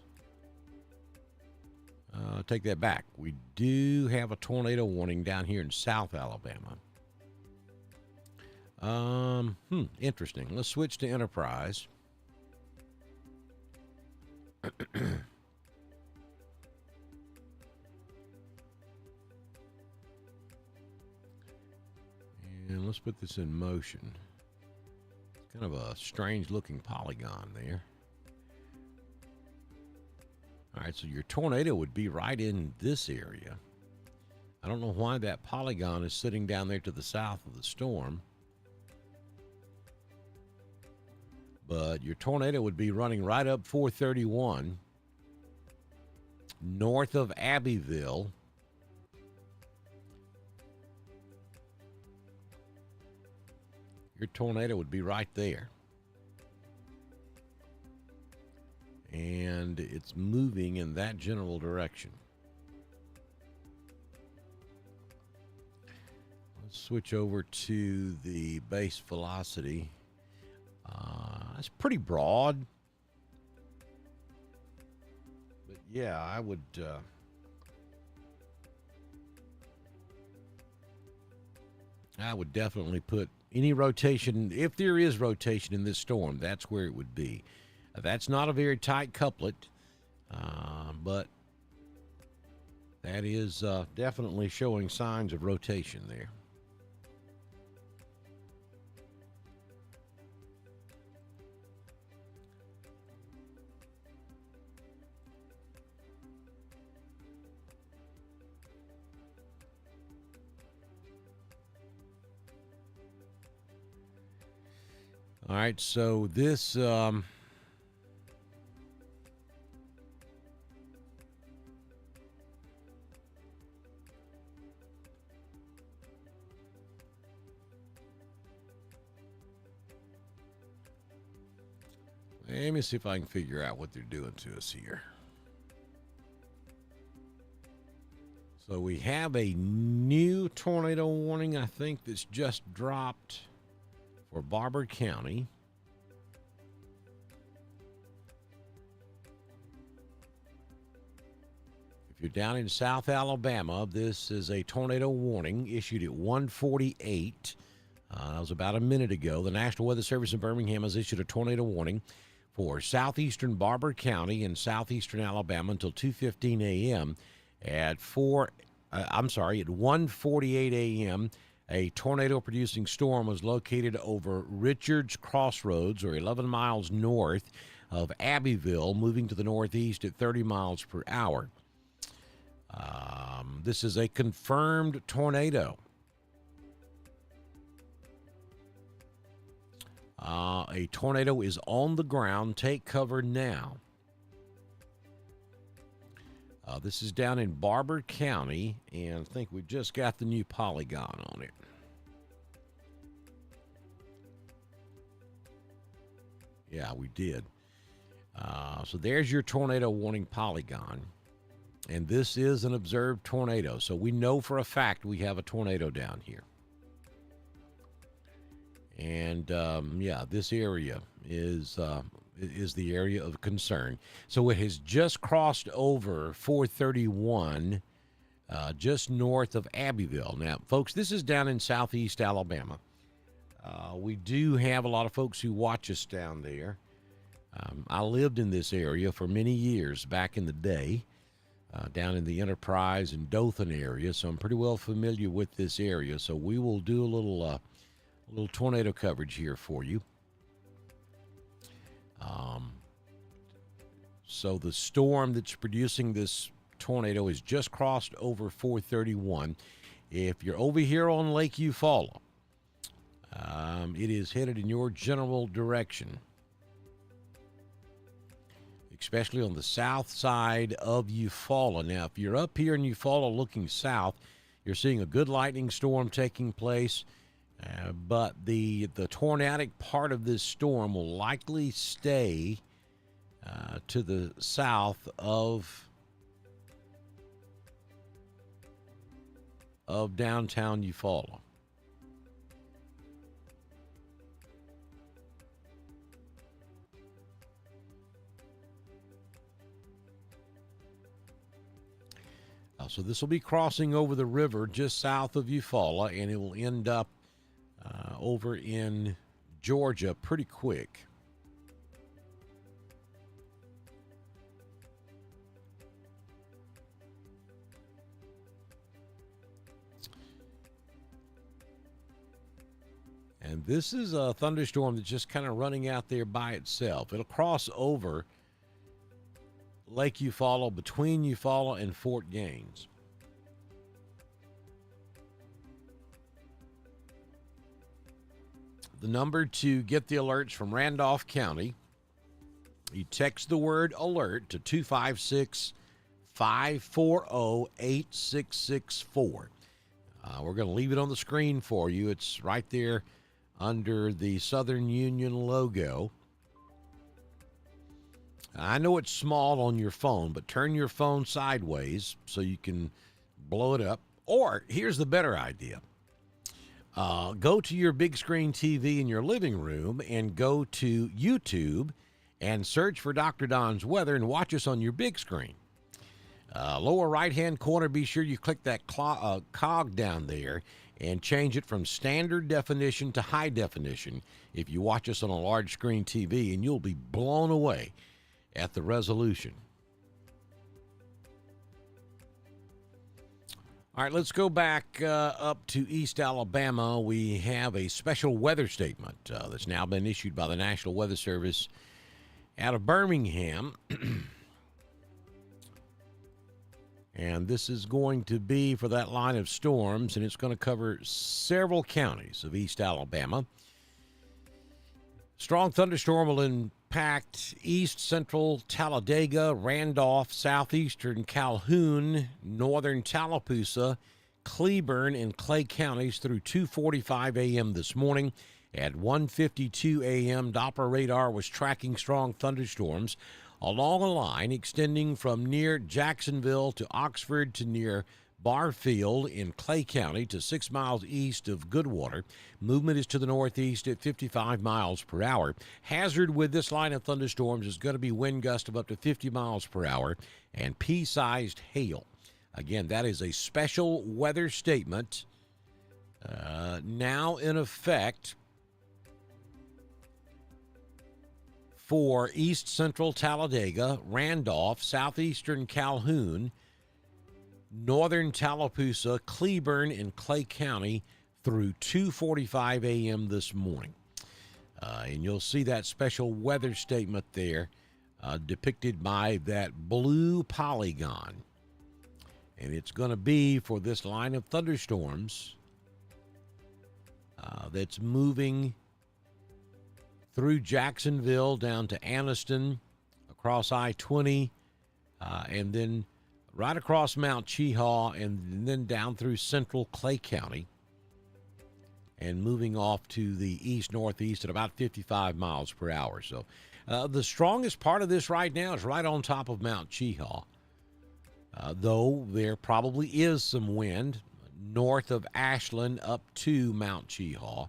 Take that back. We do have a tornado warning down here in South Alabama. Interesting. Let's switch to Enterprise. And let's put this in motion. Kind of a strange looking polygon there. All right, so your tornado would be right in this area. I don't know why that polygon is sitting down there to the south of the storm. But your tornado would be running right up 431 north of Abbeville. Your tornado would be right there. And it's moving in that general direction. Let's switch over to the base velocity. It's pretty broad. But yeah, I would... I would definitely put any rotation, if there is rotation in this storm, that's where it would be. That's not a very tight couplet, but that is definitely showing signs of rotation there. All right, so this let me see if I can figure out what they're doing to us here. So we have a new tornado warning, I think, that's just dropped for Barber County. If you're down in South Alabama, this is a tornado warning issued at 1:48. That was about a minute ago. The National Weather Service in Birmingham has issued a tornado warning for southeastern Barber County and southeastern Alabama until 2:15 a.m. At 1:48 a.m., a tornado-producing storm was located over Richards Crossroads, or 11 miles north of Abbeville, moving to the northeast at 30 miles per hour. This is a confirmed tornado. A tornado is on the ground. Take cover now. This is down in Barber County, and I think we just got the new polygon on it. Yeah, we did. So there's your tornado warning polygon. And this is an observed tornado. So we know for a fact we have a tornado down here. And yeah, this area is the area of concern. So it has just crossed over 431, just north of Abbeville. Now, folks, this is down in southeast Alabama. We do have a lot of folks who watch us down there. I lived in this area for many years back in the day, down in the Enterprise and Dothan area, so I'm pretty well familiar with this area. So we will do a little tornado coverage here for you. So the storm that's producing this tornado has just crossed over 431. If you're over here on Lake Eufaula, it is headed in your general direction, especially on the south side of Eufaula. Now, if you're up here in Eufaula looking south, you're seeing a good lightning storm taking place, but the tornadic part of this storm will likely stay to the south of downtown Eufaula. So this will be crossing over the river just south of Eufaula, and it will end up over in Georgia pretty quick. And this is a thunderstorm that's just kind of running out there by itself. It'll cross over Lake Eufaula, between Eufaula and Fort Gaines. The number to get the alerts from Randolph County, you text the word alert to 256-540-8664. We're going to leave it on the screen for you. It's right there under the Southern Union logo. I know it's small on your phone, but turn your phone sideways so you can blow it up. Or here's the better idea. Go to your big screen TV in your living room and go to YouTube and search for Dr. Don's Weather and watch us on your big screen. Lower right-hand corner, be sure you click that cog down there and change it from standard definition to high definition if you watch us on a large screen TV, and you'll be blown away at the resolution. All right, let's go back up to East Alabama. We have a special weather statement that's now been issued by the National Weather Service out of Birmingham. And this is going to be for that line of storms, and it's going to cover several counties of East Alabama. Strong thunderstorm will impact east central Talladega, Randolph, southeastern Calhoun, northern Tallapoosa, Cleburne, and Clay counties through 2:45 a.m. this morning. At 1:52 a.m., Doppler radar was tracking strong thunderstorms along a line extending from near Jacksonville to Oxford to near Barfield in Clay County to 6 miles east of Goodwater. Movement is to the northeast at 55 miles per hour. Hazard with this line of thunderstorms is going to be wind gusts of up to 50 miles per hour and pea-sized hail. Again, that is a special weather statement now in effect for east central Talladega, Randolph, southeastern Calhoun, northern Tallapoosa, Cleburne, and Clay County through 2:45 a.m. this morning. And you'll see that special weather statement there depicted by that blue polygon. And it's going to be for this line of thunderstorms that's moving through Jacksonville down to Anniston, across I-20, and then right across Mount Cheahaw, and then down through central Clay County, and moving off to the east-northeast at about 55 miles per hour. So the strongest part of this right now is right on top of Mount Cheahaw, though there probably is some wind north of Ashland up to Mount Cheahaw.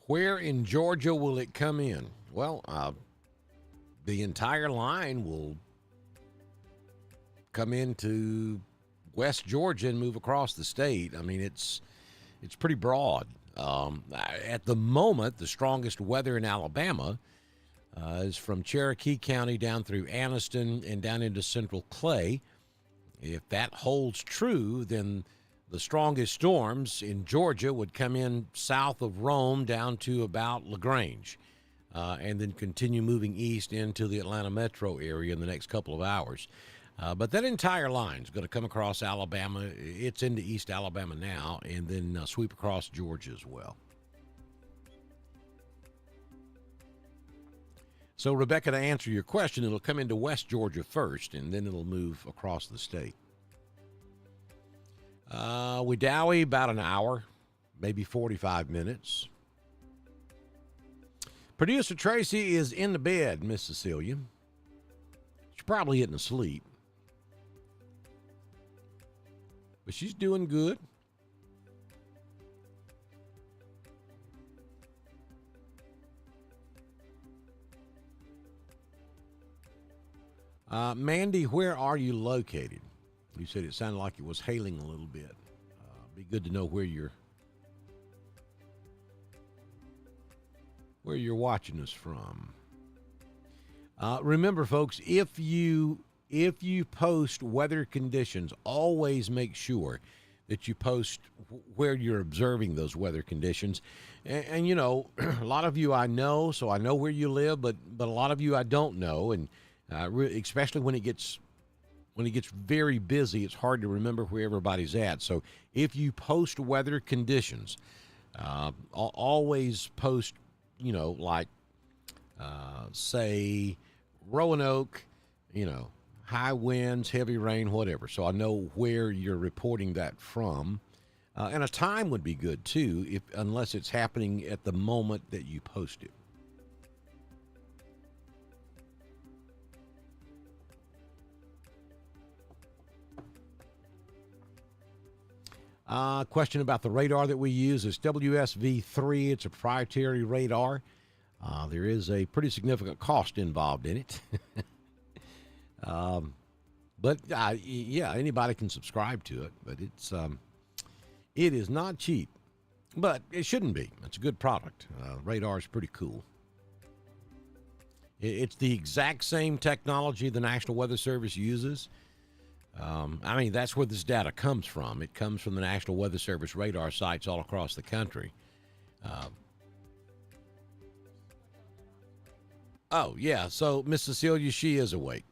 Where in Georgia will it come in? Well, the entire line will come into West Georgia and move across the state. I mean, it's pretty broad. At the moment, the strongest weather in Alabama is from Cherokee County down through Anniston and down into central Clay. If that holds true, then the strongest storms in Georgia would come in south of Rome down to about LaGrange, and then continue moving east into the Atlanta metro area in the next couple of hours. But that entire line is going to come across Alabama. It's into East Alabama now, and then sweep across Georgia as well. So, Rebecca, to answer your question, it'll come into West Georgia first, and then it'll move across the state. Wedowee, about an hour, maybe 45 minutes. Producer Tracy is in the bed, Miss Cecilia. She's probably getting asleep. But she's doing good. Mandy, where are you located? You said it sounded like it was hailing a little bit. Be good to know where you're watching us from. Remember, folks, if you post weather conditions, always make sure that you post where you're observing those weather conditions. And you know, a lot of you I know, so I know where you live, but a lot of you I don't know, and especially when it gets very busy, it's hard to remember where everybody's at. So if you post weather conditions, always post, like, say, Roanoke, high winds, heavy rain, whatever. So I know where you're reporting that from. And a time would be good, too, unless it's happening at the moment that you post it. Question about the radar that we use is WSV3. It's a proprietary radar. There is a pretty significant cost involved in it. But anybody can subscribe to it. But it is not cheap. But it shouldn't be. It's a good product. Radar is pretty cool. It's the exact same technology the National Weather Service uses. That's where this data comes from. It comes from the National Weather Service radar sites all across the country. So Miss Cecilia, she is awake.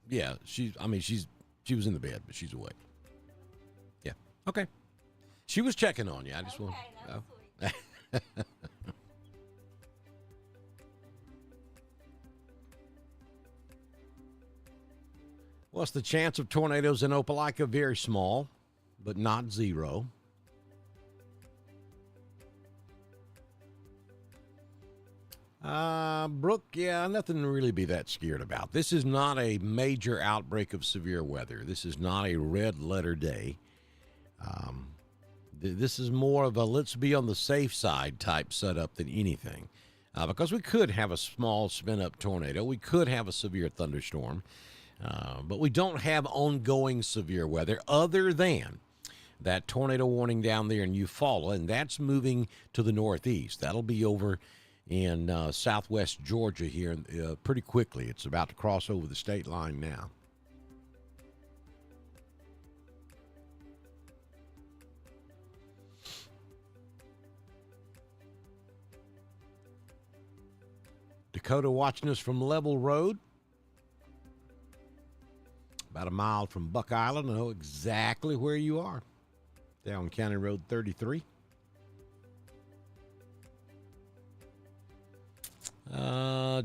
Yeah, she was in the bed, but she's awake. Yeah, okay. She was checking on you. I just want. What's the chance of tornadoes in Opelika? Very small, but not zero. Brooke, nothing to really be that scared about. This is not a major outbreak of severe weather. This is not a red letter day. This is more of a let's be on the safe side type setup than anything. Because we could have a small spin-up tornado. We could have a severe thunderstorm. But we don't have ongoing severe weather other than that tornado warning down there in Eufaula, and that's moving to the northeast. That'll be over in southwest Georgia here pretty quickly. It's about to cross over the state line now. Dakota watching us from Level Road, about a mile from Buck Island. I know exactly where you are, down County Road 33.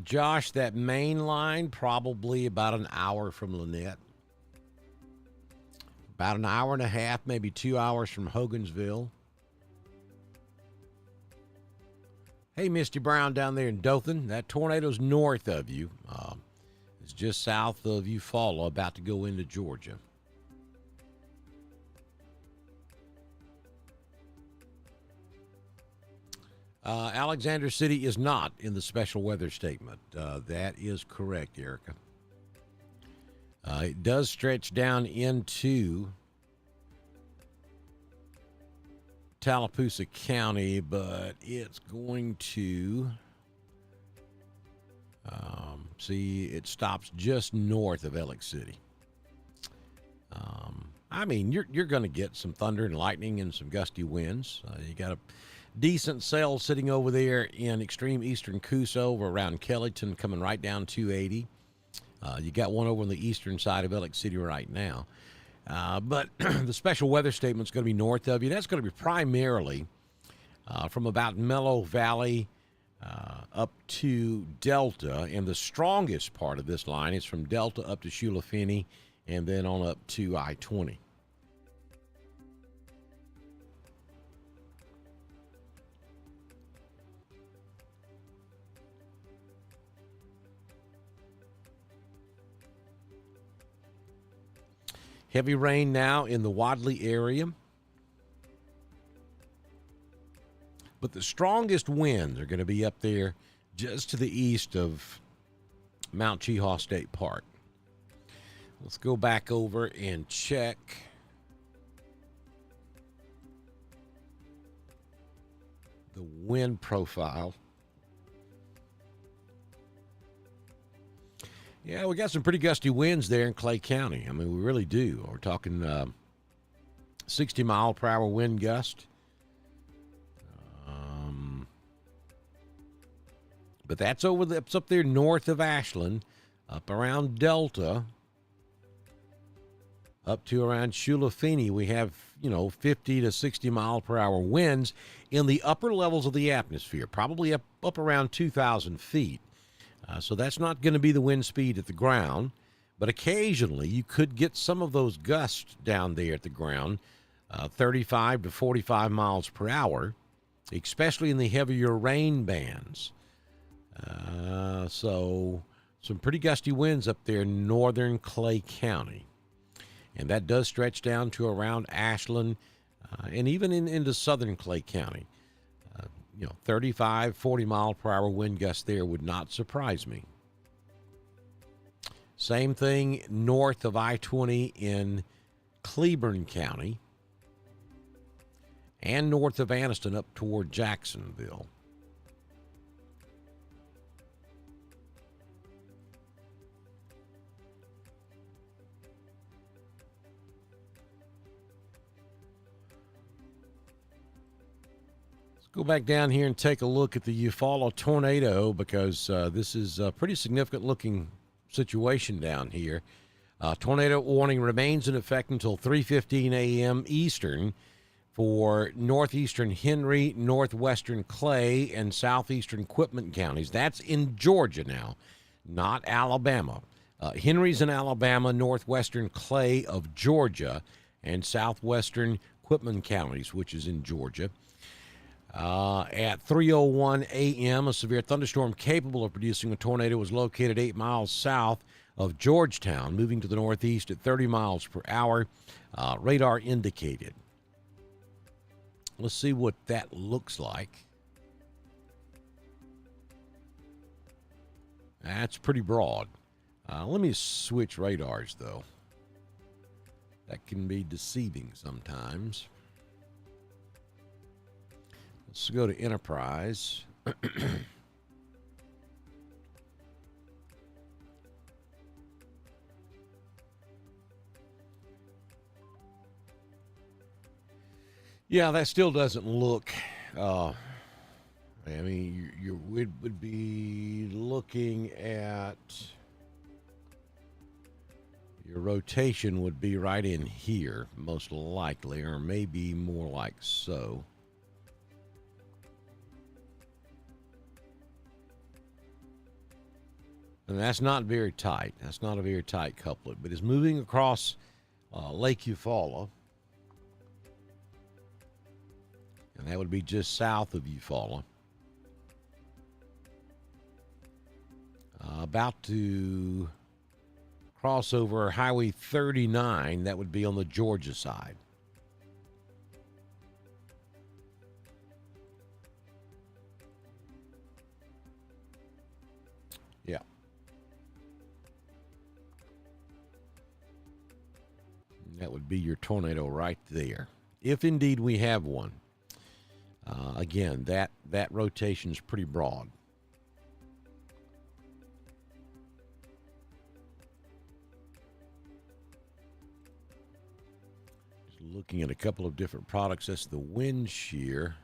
Josh, that main line, probably about an hour from Lynette. About an hour and a half, maybe 2 hours from Hogansville. Hey, Misty Brown down there in Dothan. That tornado's north of you. It's just south of Eufaula, about to go into Georgia. Alexander City is not in the special weather statement. That is correct, Erica. It does stretch down into Tallapoosa County, but it's going to see, it stops just north of Alex City. I mean, you're going to get some thunder and lightning and some gusty winds. You got a decent cell sitting over there in extreme eastern Coosa over around Kellyton, coming right down 280. You got one over on the eastern side of Alex City right now. But the special weather statement's going to be north of you. That's going to be primarily from about Mellow Valley up to Delta. And the strongest part of this line is from Delta up to Shulafini and then on up to I-20. Heavy rain now in the Wadley area. But the strongest winds are going to be up there just to the east of Mount Cheahaw State Park. Let's go back over and check the wind profile. Yeah, we got some pretty gusty winds there in Clay County. I mean, we really do. We're talking 60-mile-per-hour wind gust. But that's it's up there north of Ashland, up around Delta, up to around Shulafini. We have, 50 to 60-mile-per-hour winds in the upper levels of the atmosphere, probably up around 2,000 feet. So that's not going to be the wind speed at the ground, but occasionally you could get some of those gusts down there at the ground, 35 to 45 miles per hour, especially in the heavier rain bands. So some pretty gusty winds up there in northern Clay County. And that does stretch down to around Ashland and even into southern Clay County. 35, 40-mile-per-hour wind gusts there would not surprise me. Same thing north of I-20 in Cleburne County and north of Anniston up toward Jacksonville. Go back down here and take a look at the Eufaula tornado because this is a pretty significant looking situation down here. Tornado warning remains in effect until 3:15 a.m. Eastern for northeastern Henry, northwestern Clay, and southeastern Quitman counties. That's in Georgia now, not Alabama. Henry's in Alabama, northwestern Clay of Georgia, and southwestern Quitman counties, which is in Georgia. At 3:01 a.m., a severe thunderstorm capable of producing a tornado was located 8 miles south of Georgetown, moving to the northeast at 30 miles per hour. Radar indicated. Let's see what that looks like. That's pretty broad. Let me switch radars, though. That can be deceiving sometimes. Let's go to Enterprise. Yeah, that still doesn't look. I mean, you would be looking at your rotation would be right in here, most likely, or maybe more like so. And that's not very tight. That's not a very tight couplet, but it's moving across Lake Eufaula. And that would be just south of Eufaula. About to cross over Highway 39. That would be on the Georgia side. Yeah. That would be your tornado right there, if indeed we have one. Again, that rotation is pretty broad. Just looking at a couple of different products. That's the wind shear.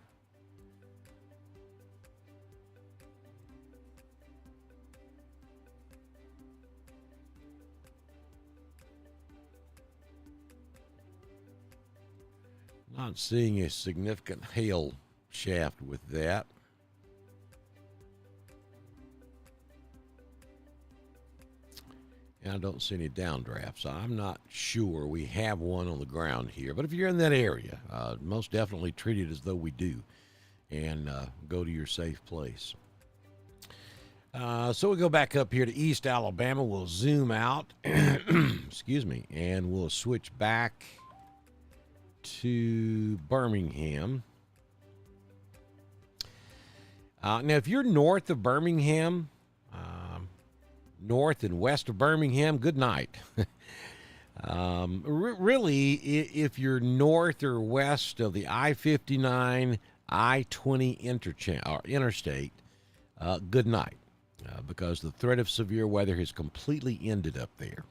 Not seeing a significant hail shaft with that. And I don't see any downdrafts. I'm not sure we have one on the ground here. But if you're in that area, most definitely treat it as though we do. And go to your safe place. So we go back up here to East Alabama. We'll zoom out. Excuse me. And we'll switch back to Birmingham. Now, if you're north of Birmingham, north and west of Birmingham, good night. Really, if you're north or west of the I-59, I-20 interstate, good night, because the threat of severe weather has completely ended up there.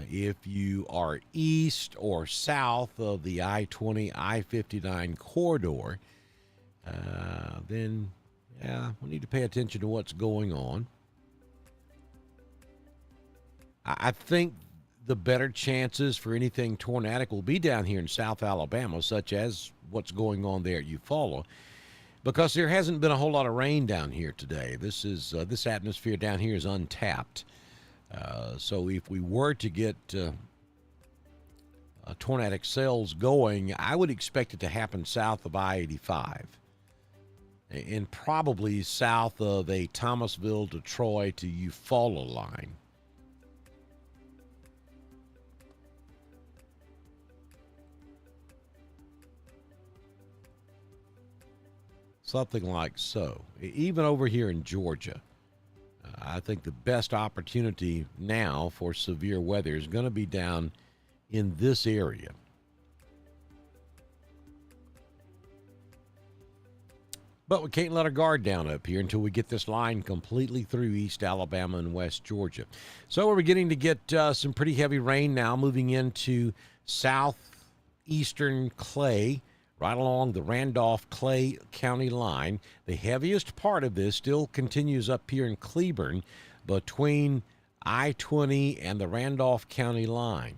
If you are east or south of the I-20, I-59 corridor, then, yeah, we need to pay attention to what's going on. I think the better chances for anything tornadic will be down here in South Alabama, such as what's going on there at Eufaula, because there hasn't been a whole lot of rain down here today. This atmosphere down here is untapped. So if we were to get tornadic cells going, I would expect it to happen south of I-85 and probably south of a Thomasville, Detroit to Eufaula line. Something like so. Even over here in Georgia, I think the best opportunity now for severe weather is going to be down in this area. But we can't let our guard down up here until we get this line completely through East Alabama and West Georgia. So we're beginning to get some pretty heavy rain now, moving into southeastern Clay, right along the Randolph-Clay County line. The heaviest part of this still continues up here in Cleburne between I-20 and the Randolph County line.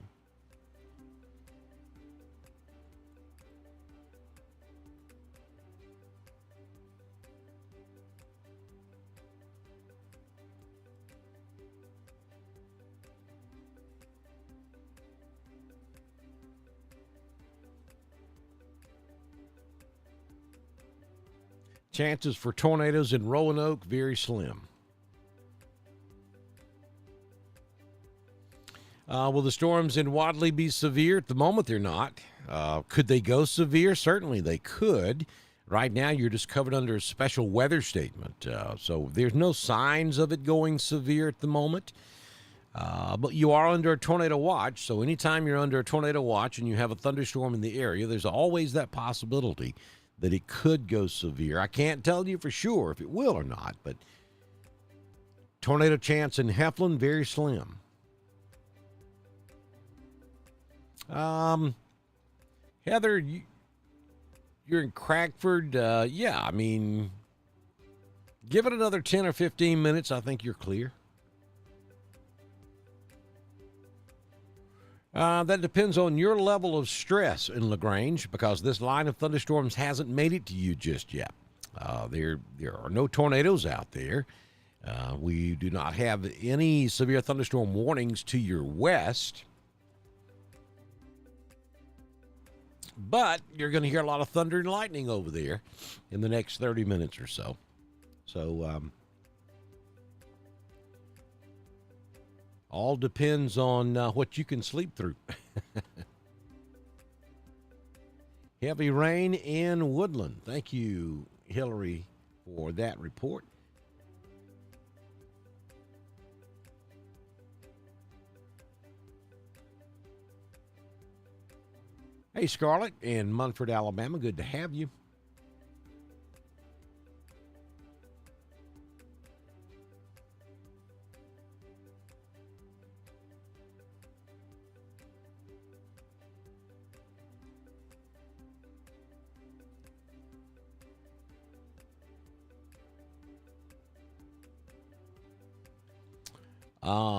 Chances for tornadoes in Roanoke, very slim. Will the storms in Wadley be severe? At the moment, they're not. Could they go severe? Certainly they could. Right now, you're just covered under a special weather statement. So there's no signs of it going severe at the moment. But you are under a tornado watch. So anytime you're under a tornado watch and you have a thunderstorm in the area, there's always that possibility that it could go severe. I can't tell you for sure if it will or not, but tornado chance in Heflin, very slim. Heather, you're in Crackford. Yeah, I mean, give it another 10 or 15 minutes. I think you're clear. That depends on your level of stress in LaGrange, because this line of thunderstorms hasn't made it to you just yet. There are no tornadoes out there. We do not have any severe thunderstorm warnings to your west. But you're going to hear a lot of thunder and lightning over there in the next 30 minutes or so. So, all depends on what you can sleep through. Heavy rain in Woodland. Thank you, Hillary, for that report. Hey, Scarlett in Munford, Alabama. Good to have you.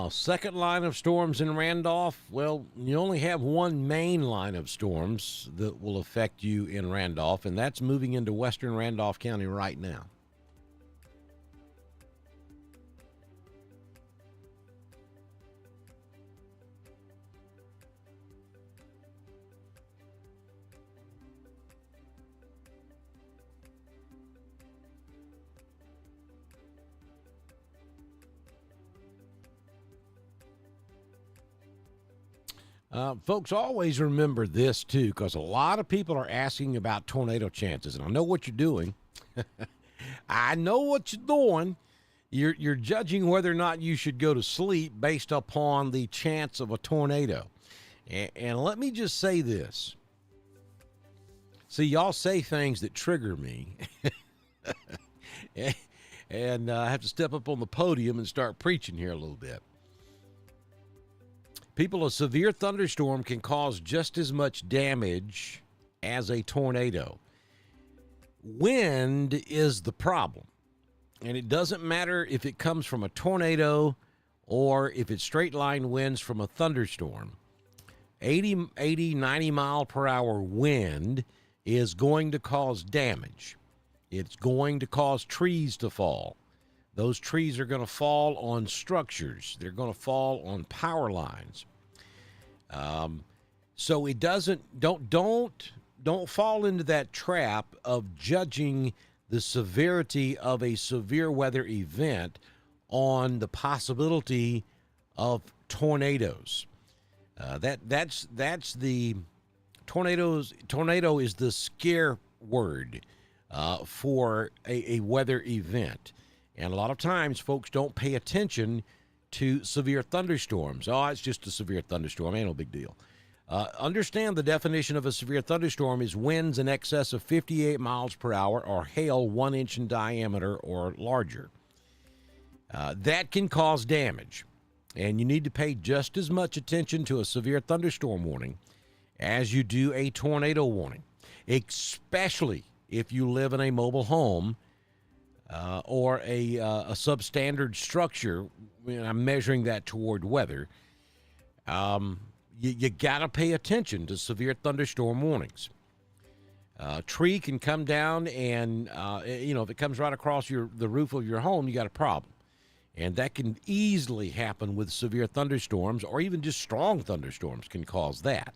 Second line of storms in Randolph. Well, you only have one main line of storms that will affect you in Randolph, and that's moving into western Randolph County right now. Folks, always remember this, too, because a lot of people are asking about tornado chances, and I know what you're doing. I know what you're doing. You're judging whether or not you should go to sleep based upon the chance of a tornado. And let me just say this. See, y'all say things that trigger me. And I have to step up on the podium and start preaching here a little bit. People, a severe thunderstorm can cause just as much damage as a tornado. Wind is the problem. And it doesn't matter if it comes from a tornado or if it's straight line winds from a thunderstorm. 80, 90 mile per hour wind is going to cause damage. It's going to cause trees to fall. Those trees are going to fall on structures. They're going to fall on power lines. So it don't fall into that trap of judging the severity of a severe weather event on the possibility of tornadoes. That's the tornadoes. Tornado is the scare word for a weather event. And a lot of times folks don't pay attention to severe thunderstorms. Oh, it's just a severe thunderstorm. Ain't no big deal. Understand the definition of a severe thunderstorm is winds in excess of 58 miles per hour or hail 1 inch in diameter or larger. That can cause damage. And you need to pay just as much attention to a severe thunderstorm warning as you do a tornado warning, especially if you live in a mobile home or a substandard structure. I'm measuring that toward weather. You got to pay attention to severe thunderstorm warnings. A tree can come down and, if it comes right across the roof of your home, you got a problem. And that can easily happen with severe thunderstorms, or even just strong thunderstorms can cause that.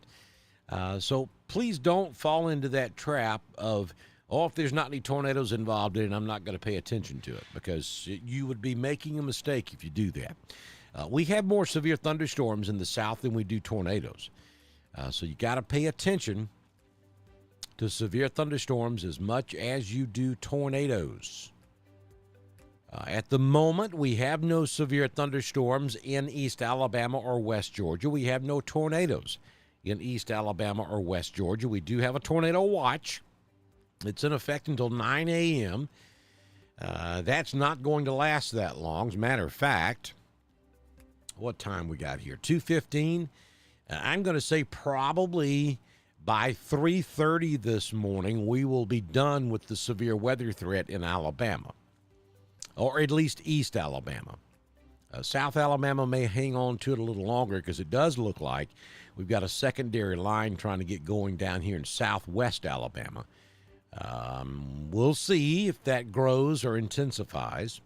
So please don't fall into that trap of, if there's not any tornadoes involved in it, I'm not going to pay attention to it, because you would be making a mistake if you do that. We have more severe thunderstorms in the south than we do tornadoes. So you got to pay attention to severe thunderstorms as much as you do tornadoes. At the moment, we have no severe thunderstorms in East Alabama or West Georgia. We have no tornadoes in East Alabama or West Georgia. We do have a tornado watch. It's in effect until 9 a.m. That's not going to last that long. As a matter of fact, what time we got here? 2:15. I'm going to say probably by 3:30 this morning, we will be done with the severe weather threat in Alabama, or at least East Alabama. South Alabama may hang on to it a little longer because it does look like we've got a secondary line trying to get going down here in southwest Alabama. We'll see if that grows or intensifies.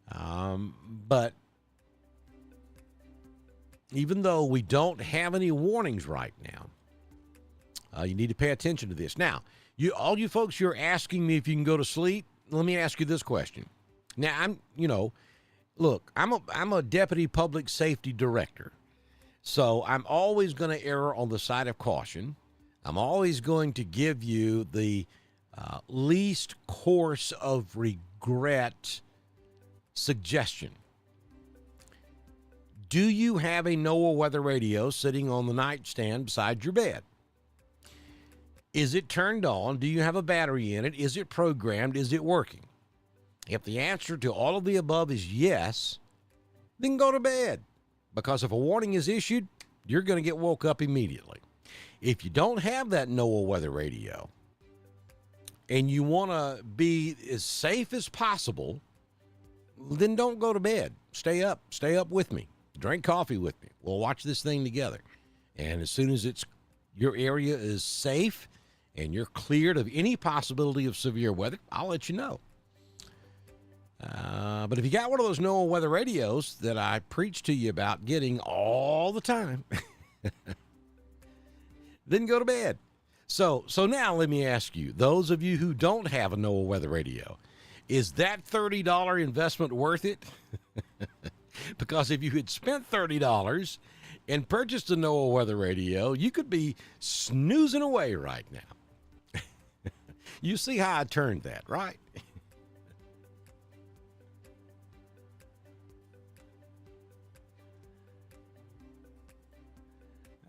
But even though we don't have any warnings right now, you need to pay attention to this. Now, all you folks, you're asking me if you can go to sleep. Let me ask you this question. Now, I'm a deputy public safety director, so I'm always going to err on the side of caution. I'm always going to give you the least course of regret suggestion. Do you have a NOAA weather radio sitting on the nightstand beside your bed? Is it turned on? Do you have a battery in it? Is it programmed? Is it working? If the answer to all of the above is yes, then go to bed. Because if a warning is issued, you're going to get woke up immediately. If you don't have that NOAA weather radio and you want to be as safe as possible, then don't go to bed. Stay up with me. Drink coffee with me. We'll watch this thing together. And as soon as your area is safe and you're cleared of any possibility of severe weather, I'll let you know. But if you got one of those NOAA weather radios that I preach to you about getting all the time, then go to bed. So now let me ask you, those of you who don't have a NOAA weather radio, is that $30 investment worth it? Because if you had spent $30 and purchased a NOAA weather radio, you could be snoozing away right now. You see how I turned that, right?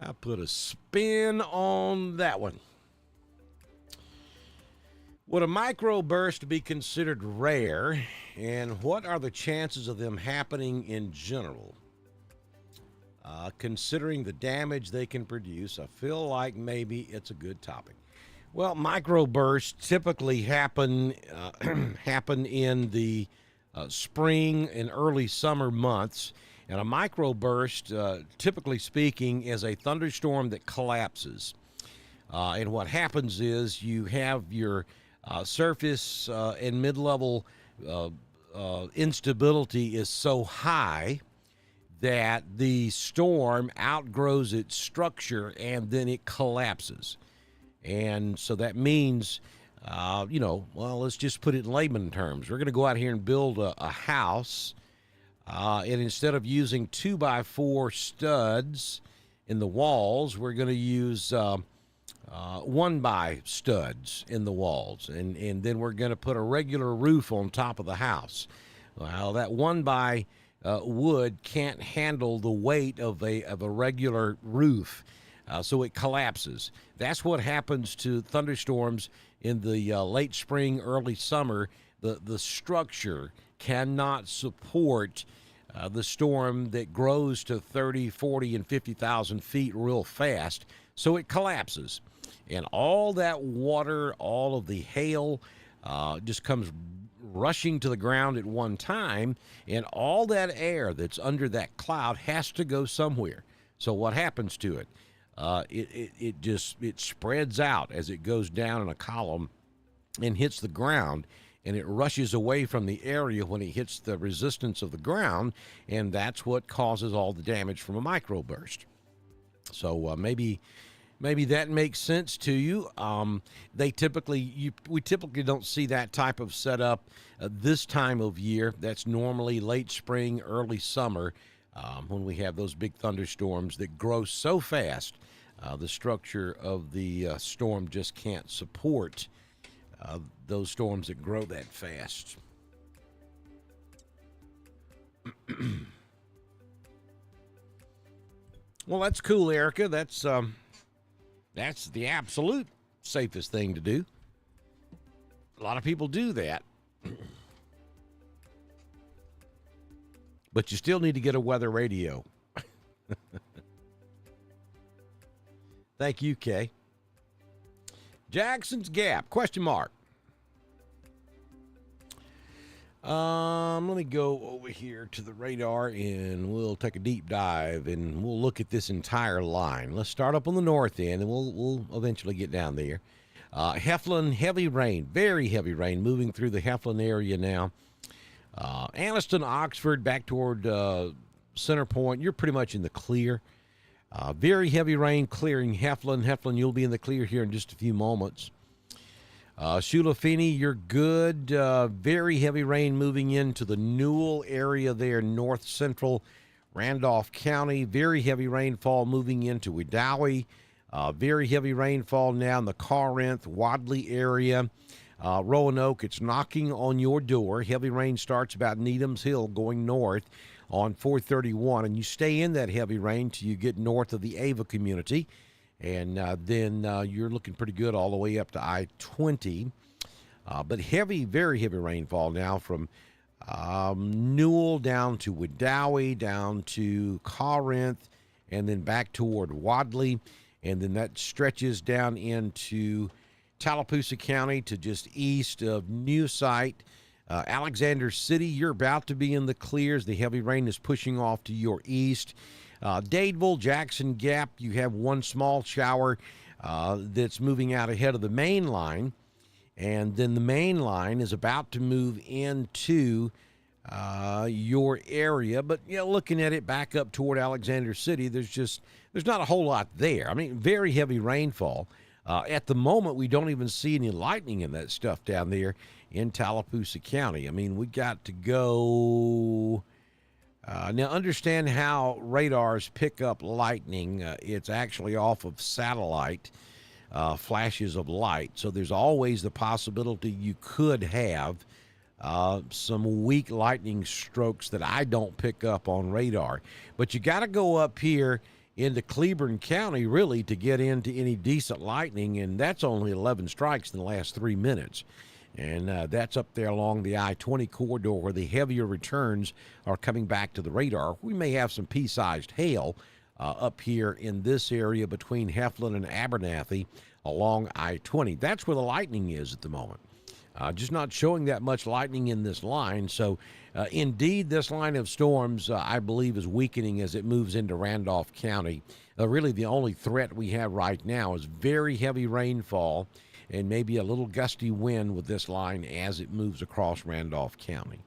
I put a spin on that one. Would a microburst be considered rare, and what are the chances of them happening in general? Considering the damage they can produce, I feel like maybe it's a good topic. Well, microbursts typically happen in the spring and early summer months. And a microburst, typically speaking, is a thunderstorm that collapses. And what happens is you have your surface and mid-level instability is so high that the storm outgrows its structure and then it collapses. And so that means, let's just put it in layman terms. We're going to go out here and build a house. And instead of using 2x4 studs in the walls, we're going to use 1x studs in the walls. And then we're going to put a regular roof on top of the house. Well, that 1x wood can't handle the weight of a regular roof, so it collapses. That's what happens to thunderstorms in the late spring, early summer. The structure cannot support the storm that grows to 30, 40, and 50,000 feet real fast, so it collapses. And all that water, all of the hail just comes rushing to the ground at one time, and all that air that's under that cloud has to go somewhere. So what happens to it? It spreads out as it goes down in a column and hits the ground, and it rushes away from the area when it hits the resistance of the ground, and that's what causes all the damage from a microburst. So maybe that makes sense to you. We typically don't see that type of setup this time of year. That's normally late spring, early summer, when we have those big thunderstorms that grow so fast The structure of the storm just can't support those storms that grow that fast. Well, that's cool, Erica. That's the absolute safest thing to do. A lot of people do that. But you still need to get a weather radio. Thank you, Kay. Jackson's Gap, question mark. Let me go over here to the radar and we'll take a deep dive and we'll look at this entire line. Let's start up on the north end and we'll eventually get down there. Heflin, heavy rain, very heavy rain moving through the Heflin area now. Anniston, Oxford, back toward Center Point. You're pretty much in the clear. Very heavy rain clearing Heflin. Heflin, you'll be in the clear here in just a few moments. Shulafini, you're good. Very heavy rain moving into the Newell area there, north central Randolph County. Very heavy rainfall moving into Wedowee. Very heavy rainfall now in the Corinth, Wadley area. Roanoke, it's knocking on your door. Heavy rain starts about Needham's Hill going north on 431, and you stay in that heavy rain till you get north of the Ava community, and then you're looking pretty good all the way up to I-20. But heavy, very heavy rainfall now from Newell down to Wedowee, down to Corinth, and then back toward Wadley, and then that stretches down into Tallapoosa County to just east of New Site. Alexander City, you're about to be in the clears. The heavy rain is pushing off to your east. Dadeville, Jackson Gap, you have one small shower that's moving out ahead of the main line. And then the main line is about to move into your area. But, you know, looking at it back up toward Alexander City, there's not a whole lot there. I mean, very heavy rainfall. At the moment, we don't even see any lightning in that stuff down there in Tallapoosa County. I mean, we got to go. Now, understand how radars pick up lightning. It's actually off of satellite flashes of light. So there's always the possibility you could have some weak lightning strokes that I don't pick up on radar. But you got to go up here into Cleburne County, really, to get into any decent lightning, and that's only 11 strikes in the last 3 minutes. And that's up there along the I-20 corridor where the heavier returns are coming back to the radar. We may have some pea-sized hail up here in this area between Heflin and Abernathy along I-20. That's where the lightning is at the moment. Just not showing that much lightning in this line. So, indeed, this line of storms, I believe, is weakening as it moves into Randolph County. Really, the only threat we have right now is very heavy rainfall and maybe a little gusty wind with this line as it moves across Randolph County.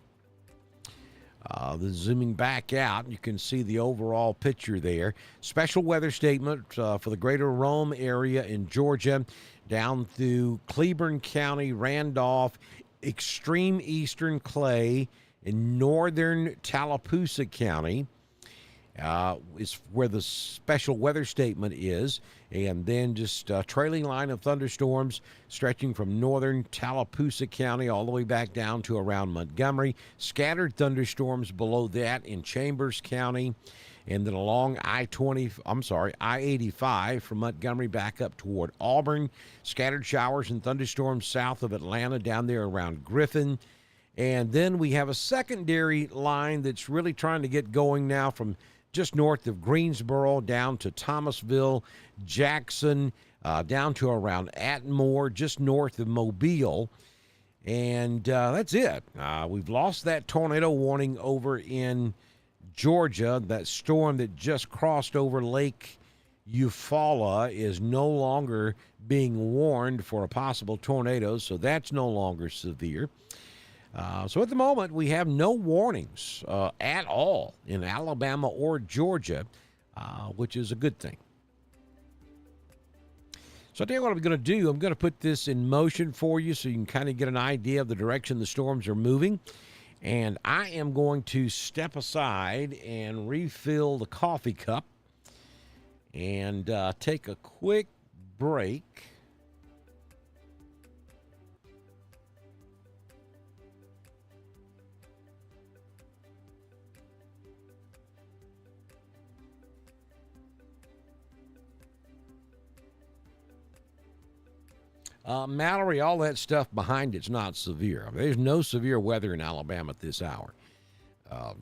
Zooming back out, you can see the overall picture there. Special weather statement for the greater Rome area in Georgia, down through Cleburne County, Randolph, extreme eastern Clay, in northern Tallapoosa County is where the special weather statement is. And then just a trailing line of thunderstorms stretching from northern Tallapoosa County all the way back down to around Montgomery. Scattered thunderstorms below that in Chambers County. And then along I-85 from Montgomery back up toward Auburn. Scattered showers and thunderstorms south of Atlanta down there around Griffin. And then we have a secondary line that's really trying to get going now from just north of Greensboro down to Thomasville, Jackson, down to around Atmore, just north of Mobile. And that's it. We've lost that tornado warning over in Georgia. That storm that just crossed over Lake Eufaula is no longer being warned for a possible tornado, so that's no longer severe. So at the moment, we have no warnings at all in Alabama or Georgia, which is a good thing. So I'll tell you what I'm going to do. I'm going to put this in motion for you so you can kind of get an idea of the direction the storms are moving. And I am going to step aside and refill the coffee cup. and take a quick break. Mallory, all that stuff behind it's not severe. There's no severe weather in Alabama at this hour.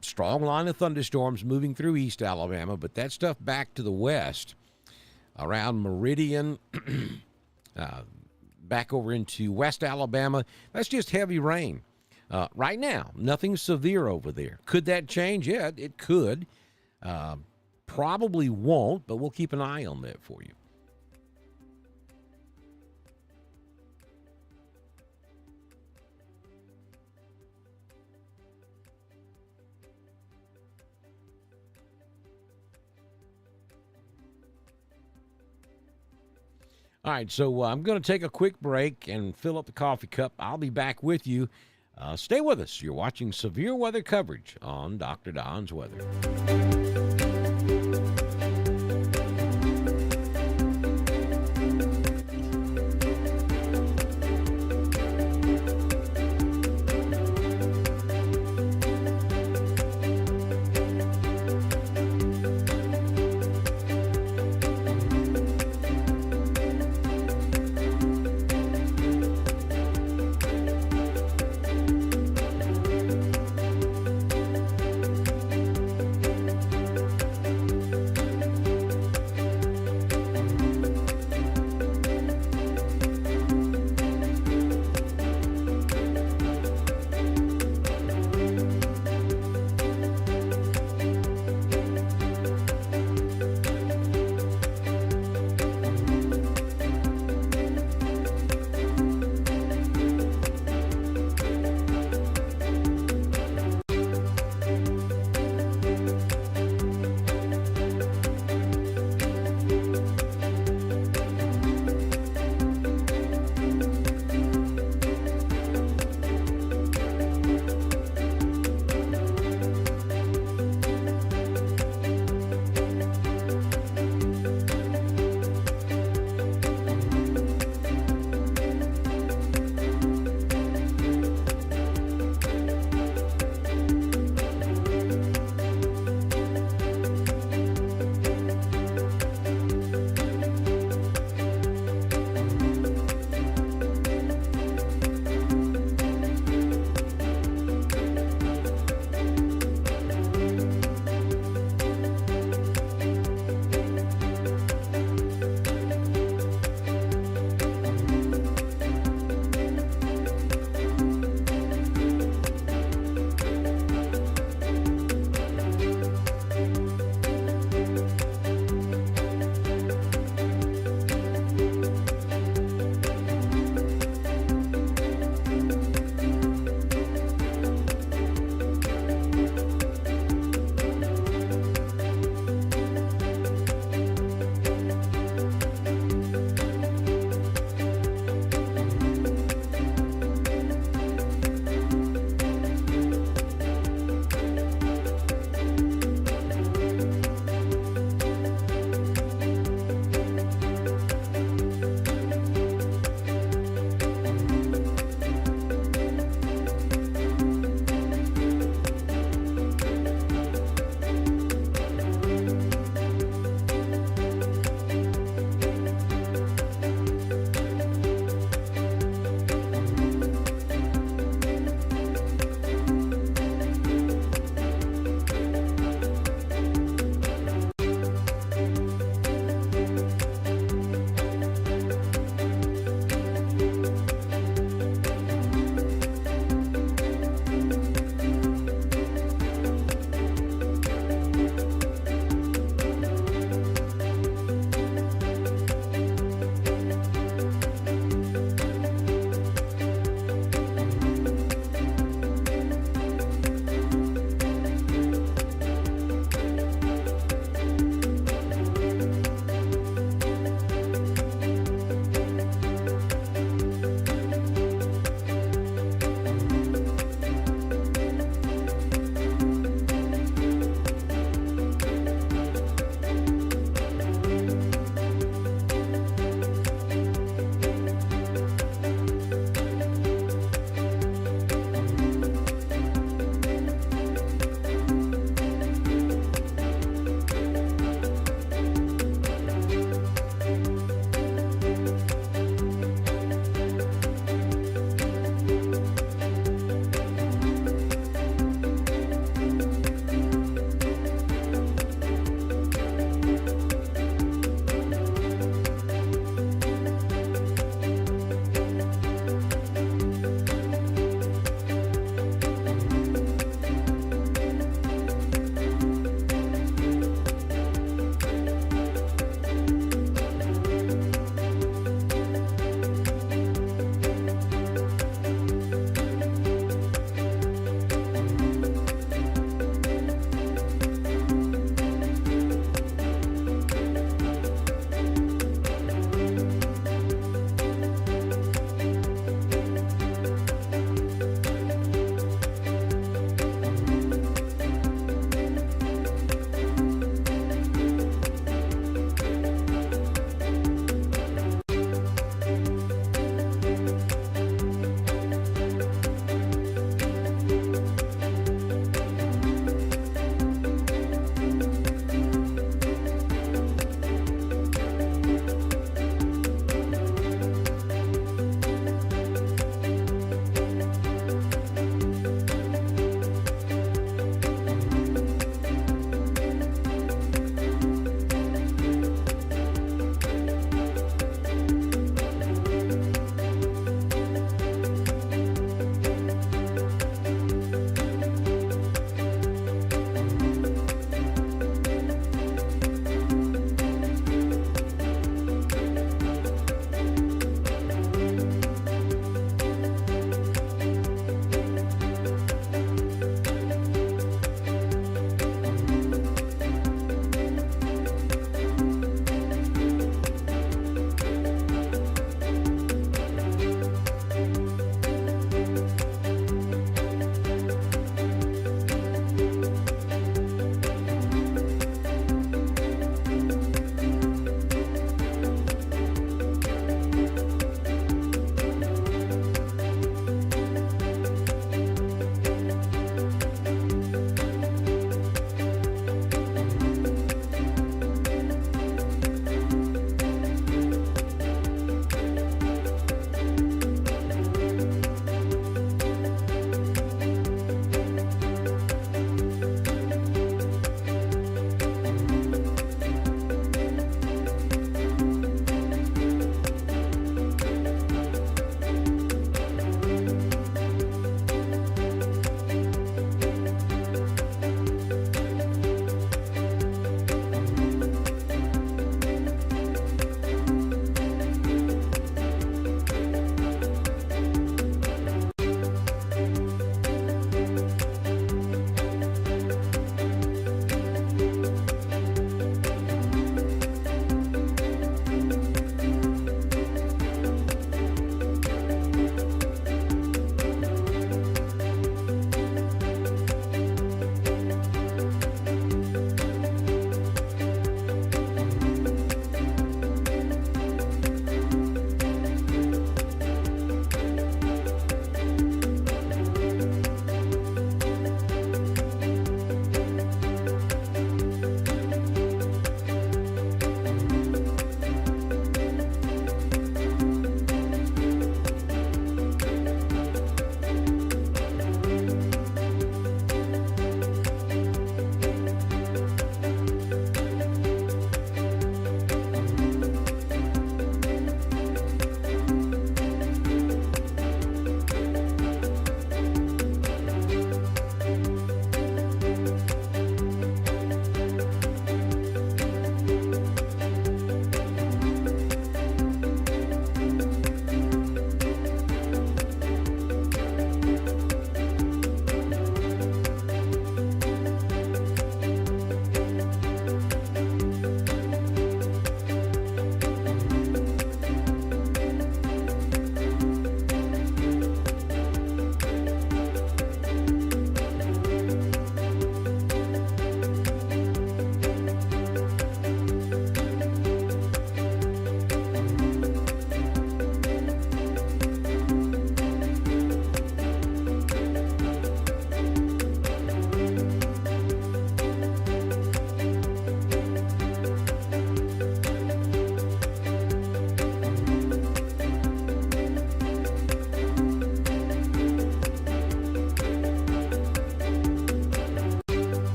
Strong line of thunderstorms moving through East Alabama, but that stuff back to the west around Meridian, back over into West Alabama, that's just heavy rain. Right now, nothing severe over there. Could that change? Yeah, it could. Probably won't, but we'll keep an eye on that for you. All right, so I'm going to take a quick break and fill up the coffee cup. I'll be back with you. Stay with us. You're watching severe weather coverage on Dr. Don's Weather.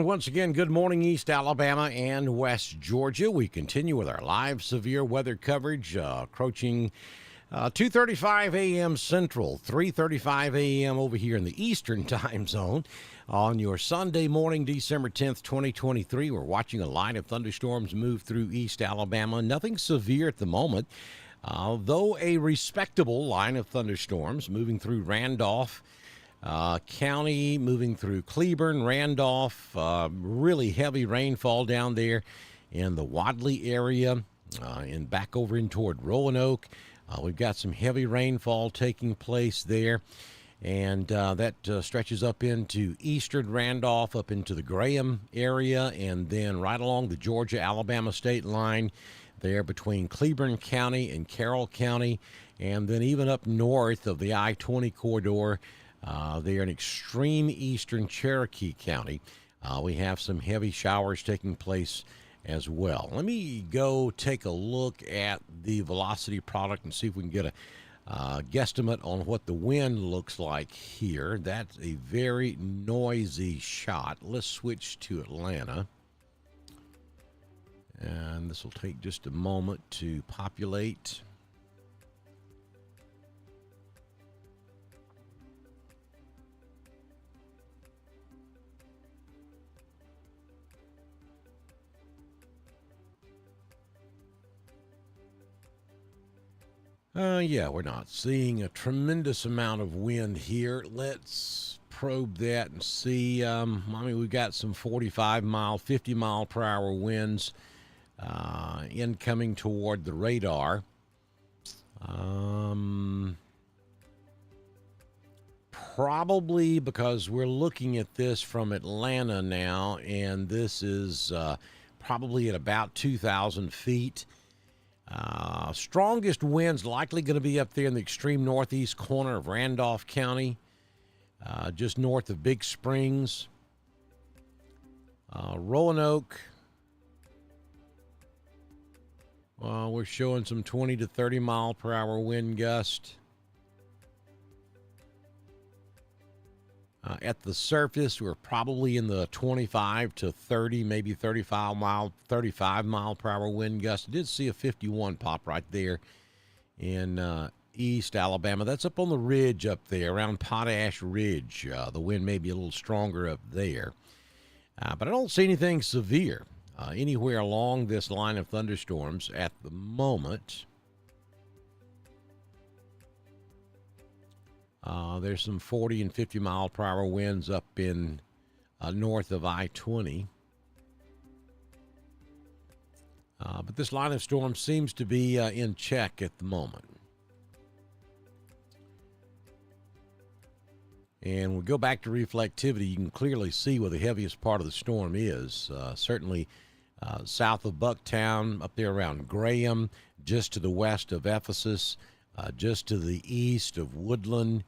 once again, good morning, East Alabama and West Georgia. We continue with our live severe weather coverage, approaching 2:35 a.m. Central, 3:35 a.m. over here in the Eastern time zone. On your Sunday morning, December 10th, 2023, we're watching a line of thunderstorms move through East Alabama. Nothing severe at the moment, though a respectable line of thunderstorms moving through Randolph County, moving through Cleburne, Randolph, really heavy rainfall down there in the Wadley area, and back over in toward Roanoke. We've got some heavy rainfall taking place there, and that stretches up into eastern Randolph, up into the Graham area, and then right along the Georgia-Alabama state line there between Cleburne County and Carroll County, and then even up north of the I-20 corridor there in extreme eastern Cherokee County. We have some heavy showers taking place as well. Let me go take a look at the velocity product and see if we can get a guesstimate on what the wind looks like here. That's a very noisy shot. Let's switch to Atlanta. And this will take just a moment to populate. Yeah, we're not seeing a tremendous amount of wind here. Let's probe that and see. We've got some 45-mile, 50-mile-per-hour winds incoming toward the radar. Probably because we're looking at this from Atlanta now, and this is probably at about 2,000 feet. Strongest winds likely going to be up there in the extreme northeast corner of Randolph County, just north of Big Springs. Roanoke, we're showing some 20 to 30 mile per hour wind gust. At the surface, we're probably in the 25 to 30, maybe 35 mile per hour wind gust. I did see a 51 pop right there in East Alabama. That's up on the ridge up there, around Potash Ridge. The wind may be a little stronger up there. But I don't see anything severe anywhere along this line of thunderstorms at the moment. There's some 40 and 50 mile per hour winds up in north of I-20. But this line of storm seems to be in check at the moment. And we go back to reflectivity. You can clearly see where the heaviest part of the storm is. Certainly south of Bucktown, up there around Graham, just to the west of Ephesus, just to the east of Woodland,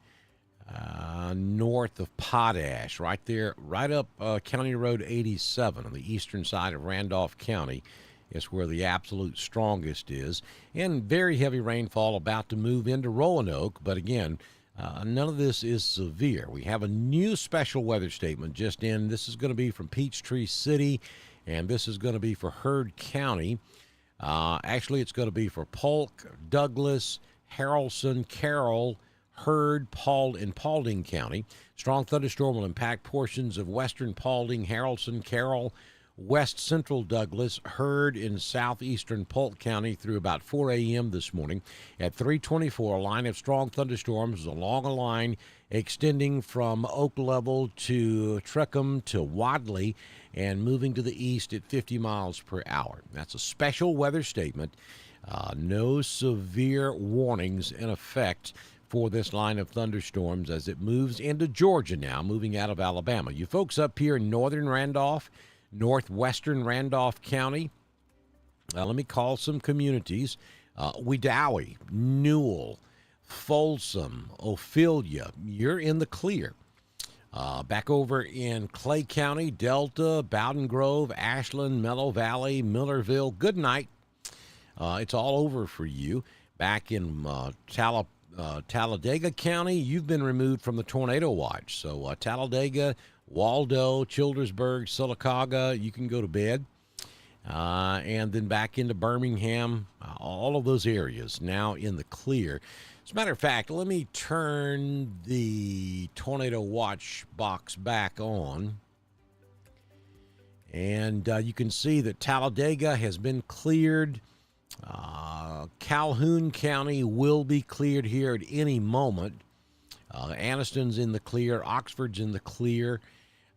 north of Potash, right there, right up County Road 87 on the eastern side of Randolph County is where the absolute strongest is. And very heavy rainfall about to move into Roanoke, but again, none of this is severe. We have a new special weather statement just in. This is going to be from Peachtree City, and this is going to be for Heard County. Actually, it's going to be for Polk, Douglas, Haralson, Carroll, Heard, and Paulding County. Strong thunderstorm will impact portions of western Paulding, Haralson, Carroll, west central Douglas, Heard in southeastern Polk County through about 4 a.m. this morning. At 3:24, a line of strong thunderstorms along a line extending from Oak Level to Treckham to Wadley and moving to the east at 50 miles per hour. That's a special weather statement. No severe warnings in effect for this line of thunderstorms as it moves into Georgia now, moving out of Alabama. You folks up here in northern Randolph, northwestern Randolph County, let me call some communities. Wedowee, Newell, Folsom, Ophelia, you're in the clear. Back over in Clay County, Delta, Bowden Grove, Ashland, Mellow Valley, Millerville, good night. It's all over for you. Back in Talladega County, you've been removed from the tornado watch. So Talladega, Waldo, Childersburg, Sylacauga, you can go to bed. And then back into Birmingham, all of those areas now in the clear. As a matter of fact, let me turn the tornado watch box back on. And you can see that Talladega has been cleared. Calhoun County will be cleared here at any moment. Anniston's in the clear. Oxford's in the clear.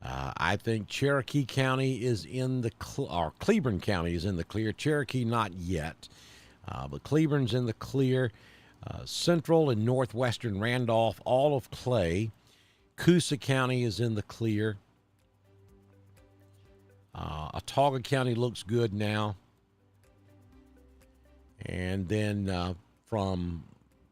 I think Cherokee County is in the or Cleburne County is in the clear. Cherokee not yet, but Cleburne's in the clear. Central and northwestern Randolph, all of Clay. Coosa County is in the clear. Autauga County looks good now. And then from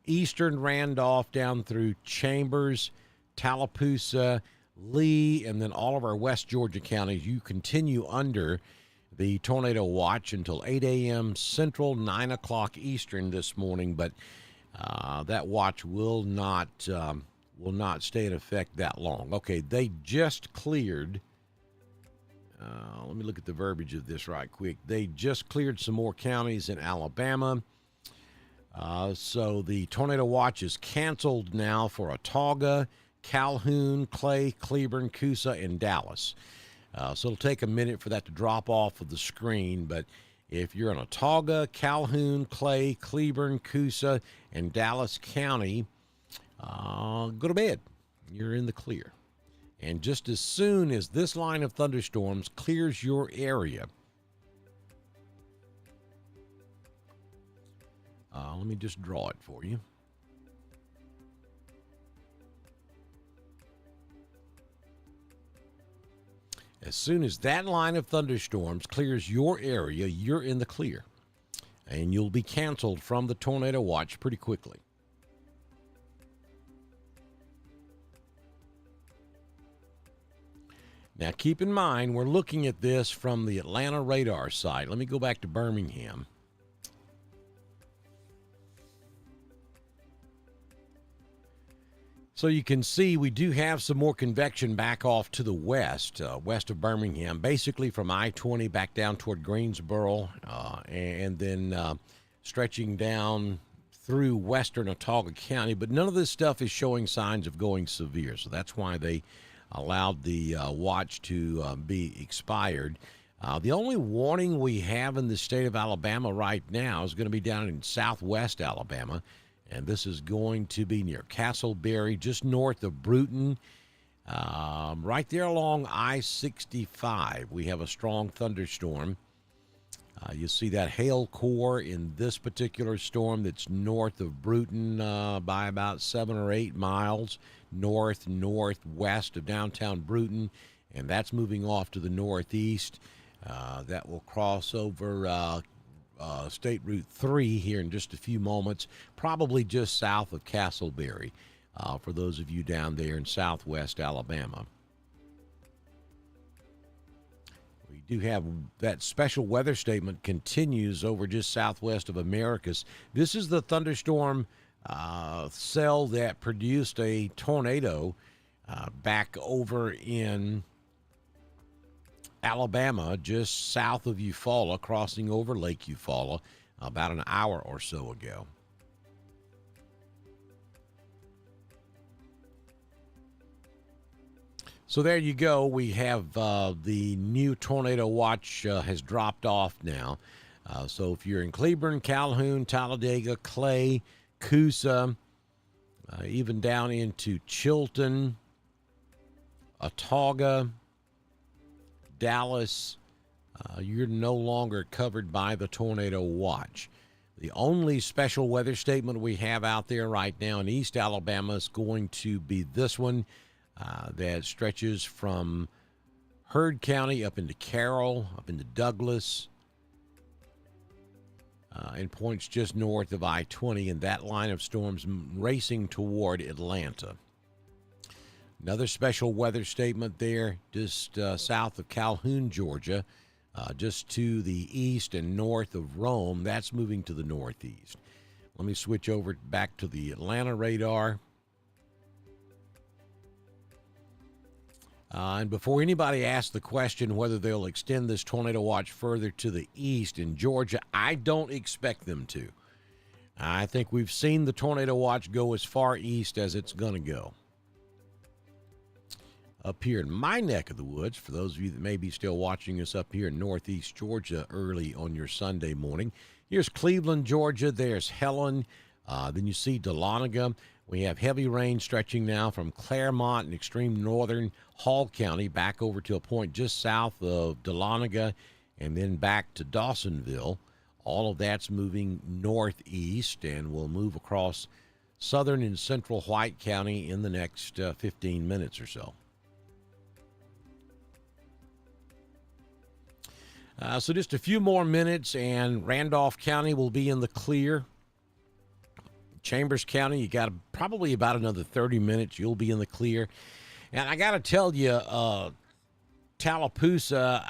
eastern Randolph down through Chambers, Tallapoosa, Lee, and then all of our West Georgia counties, you continue under the tornado watch until 8 a.m. Central, 9 o'clock Eastern this morning, but that watch will not stay in effect that long. Okay, they just cleared. Let me look at the verbiage of this right quick. They just cleared some more counties in Alabama. So the tornado watch is canceled now for Autauga, Calhoun, Clay, Cleburne, Coosa, and Dallas. So it'll take a minute for that to drop off of the screen, but if you're in Autauga, Calhoun, Clay, Cleburne, Coosa, and Dallas County, go to bed. You're in the clear. And just as soon as this line of thunderstorms clears your area, let me just draw it for you. As soon as that line of thunderstorms clears your area, you're in the clear. And you'll be canceled from the tornado watch pretty quickly. Now, keep in mind, we're looking at this from the Atlanta radar site. Let me go back to Birmingham. So you can see we do have some more convection back off to the west, west of Birmingham, basically from I-20 back down toward Greensboro, and then stretching down through western Autauga County. But none of this stuff is showing signs of going severe, so that's why they allowed the watch to be expired. The only warning we have in the state of Alabama right now is going to be down in southwest Alabama, and this is going to be near Castleberry, just north of Bruton, right there along I-65. We have a strong thunderstorm. You see that hail core in this particular storm that's north of Bruton by about 7 or 8 miles. Northwest of downtown Bruton, and that's moving off to the northeast. That will cross over State Route 3 here in just a few moments, probably just south of Castleberry, for those of you down there in southwest Alabama. We do have that special weather statement continues over just southwest of Americus. This is the thunderstorm cell that produced a tornado back over in Alabama, just south of Eufaula, crossing over Lake Eufaula about an hour or so ago. So there you go. We have the new tornado watch has dropped off now. So if you're in Cleburne, Calhoun, Talladega, Clay, Coosa, even down into Chilton, Autauga, Dallas, you're no longer covered by the tornado watch. The only special weather statement we have out there right now in East Alabama is going to be this one that stretches from Heard County up into Carroll, up into Douglas, and points just north of I-20, and that line of storms racing toward Atlanta. Another special weather statement there just south of Calhoun, Georgia, just to the east and north of Rome. That's moving to the northeast. Let me switch over back to the Atlanta radar. And before anybody asks the question whether they'll extend this tornado watch further to the east in Georgia, I don't expect them to. I think we've seen the tornado watch go as far east as it's going to go. Up here in my neck of the woods, for those of you that may be still watching us up here in northeast Georgia early on your Sunday morning, here's Cleveland, Georgia. There's Helen. Then you see Dahlonega. We have heavy rain stretching now from Claremont and extreme northern Hall County back over to a point just south of Dahlonega and then back to Dawsonville. All of that's moving northeast and will move across southern and central White County in the next 15 minutes or so. So just a few more minutes and Randolph County will be in the clear. Chambers County, you got probably about another 30 minutes. You'll be in the clear. And I got to tell you, Tallapoosa,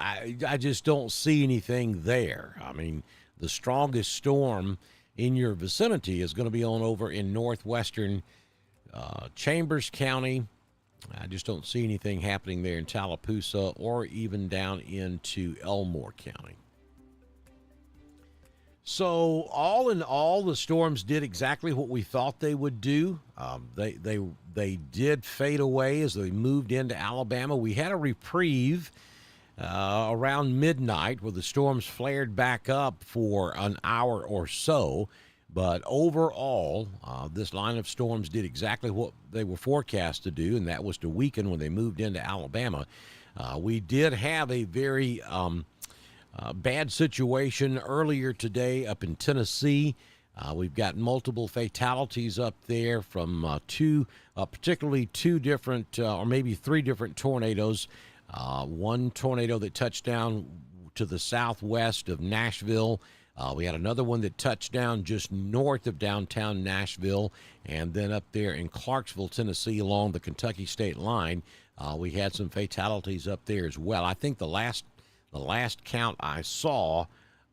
I just don't see anything there. I mean, the strongest storm in your vicinity is going to be on over in northwestern Chambers County. I just don't see anything happening there in Tallapoosa or even down into Elmore County. So all in all, the storms did exactly what we thought they would do. They did fade away as they moved into Alabama. We had a reprieve around midnight where the storms flared back up for an hour or so. But overall, this line of storms did exactly what they were forecast to do, and that was to weaken when they moved into Alabama. We did have a very bad situation earlier today up in Tennessee. We've got multiple fatalities up there from particularly two different or maybe three different tornadoes. One tornado that touched down to the southwest of Nashville. We had another one that touched down just north of downtown Nashville, and then up there in Clarksville, Tennessee, along the Kentucky state line, we had some fatalities up there as well. I think the last count I saw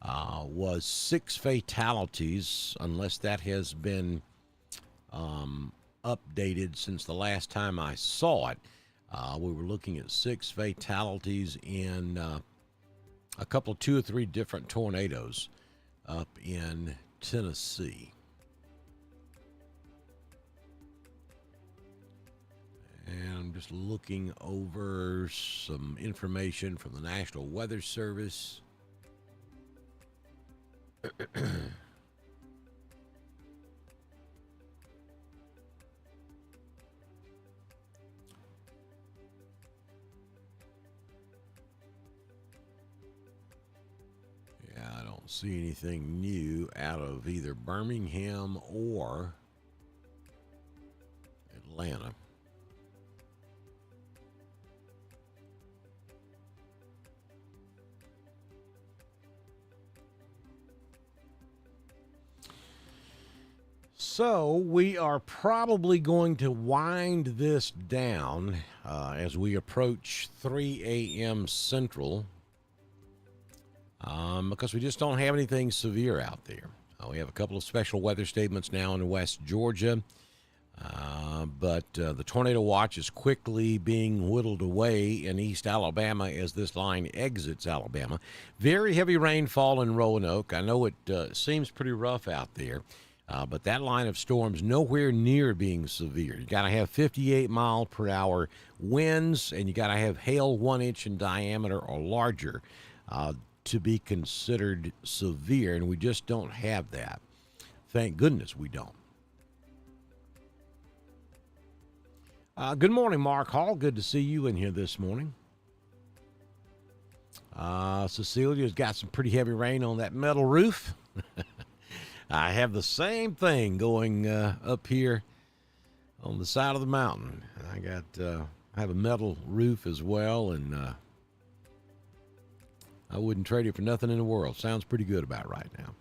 was 6 fatalities, unless that has been updated since the last time I saw it. We were looking at 6 fatalities in a couple, 2 or 3 different tornadoes up in Tennessee. And I'm just looking over some information from the National Weather Service. I don't see anything new out of either Birmingham or Atlanta. So we are probably going to wind this down as we approach 3 a.m. Central. Because we just don't have anything severe out there. We have a couple of special weather statements now in West Georgia, but the tornado watch is quickly being whittled away in East Alabama as this line exits Alabama. Very heavy rainfall in Roanoke. I know it seems pretty rough out there, but that line of storms nowhere near being severe. You got to have 58 mile per hour winds, and you got to have hail 1 inch in diameter or larger to be considered severe, and we just don't have that. Thank goodness we don't. Good morning, Mark Hall. Good to see you in here this morning. Cecilia's got some pretty heavy rain on that metal roof. I have the same thing going up here on the side of the mountain. I have a metal roof as well, and I wouldn't trade it for nothing in the world. Sounds pretty good about right now.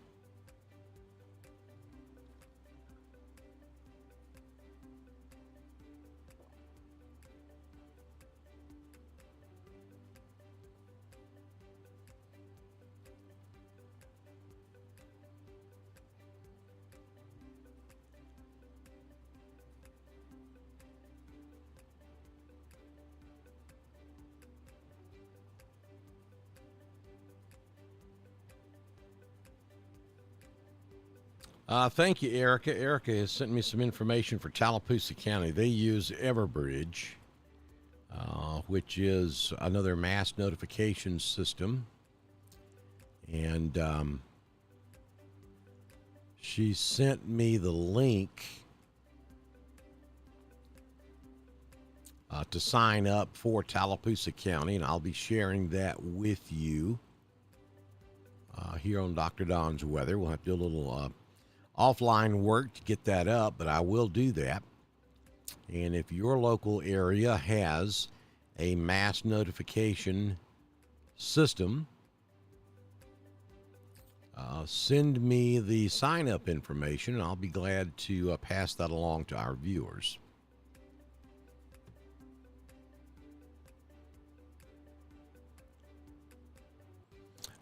Thank you, Erica. Erica has sent me some information for Tallapoosa County. They use Everbridge, which is another mass notification system. And she sent me the link to sign up for Tallapoosa County, and I'll be sharing that with you here on Dr. Don's Weather. We'll have to do a little offline work to get that up, but I will do that. And if your local area has a mass notification system, send me the sign-up information, and I'll be glad to pass that along to our viewers.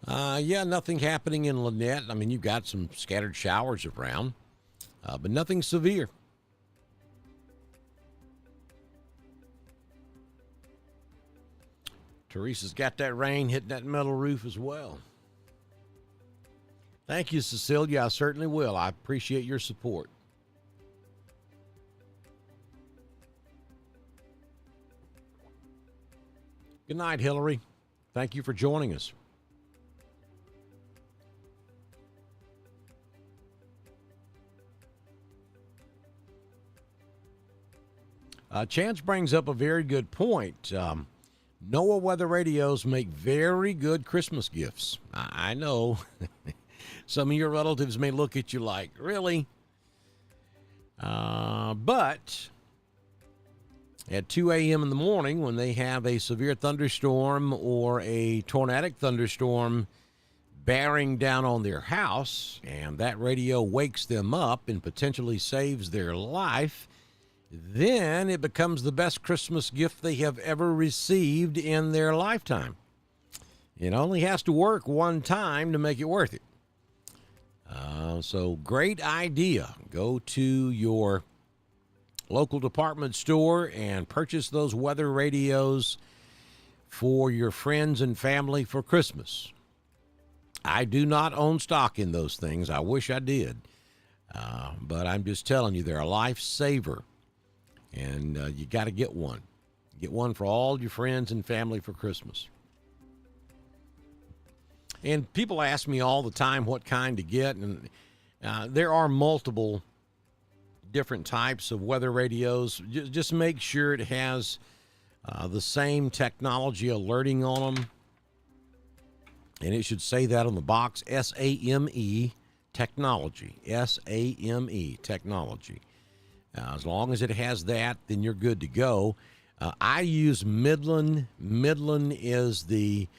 Yeah, nothing happening in Lynette. I mean, you've got some scattered showers around, but nothing severe. Teresa's got that rain hitting that metal roof as well. Thank you, Cecilia. I certainly will. I appreciate your support. Good night, Hillary. Thank you for joining us. Chance brings up a very good point. NOAA weather radios make very good Christmas gifts. I know some of your relatives may look at you like, really? But at 2 a.m. in the morning, when they have a severe thunderstorm or a tornadic thunderstorm bearing down on their house, and that radio wakes them up and potentially saves their life, then it becomes the best Christmas gift they have ever received in their lifetime. It only has to work one time to make it worth it. So great idea. Go to your local department store and purchase those weather radios for your friends and family for Christmas. I do not own stock in those things. I wish I did. But I'm just telling you, they're a lifesaver. And you got to get one. Get one for all your friends and family for Christmas. And people ask me all the time what kind to get. And there are multiple different types of weather radios. Just make sure it has the same technology alerting on them. And it should say that on the box, SAME technology. SAME technology. As long as it has that, then you're good to go. I use Midland. Midland is the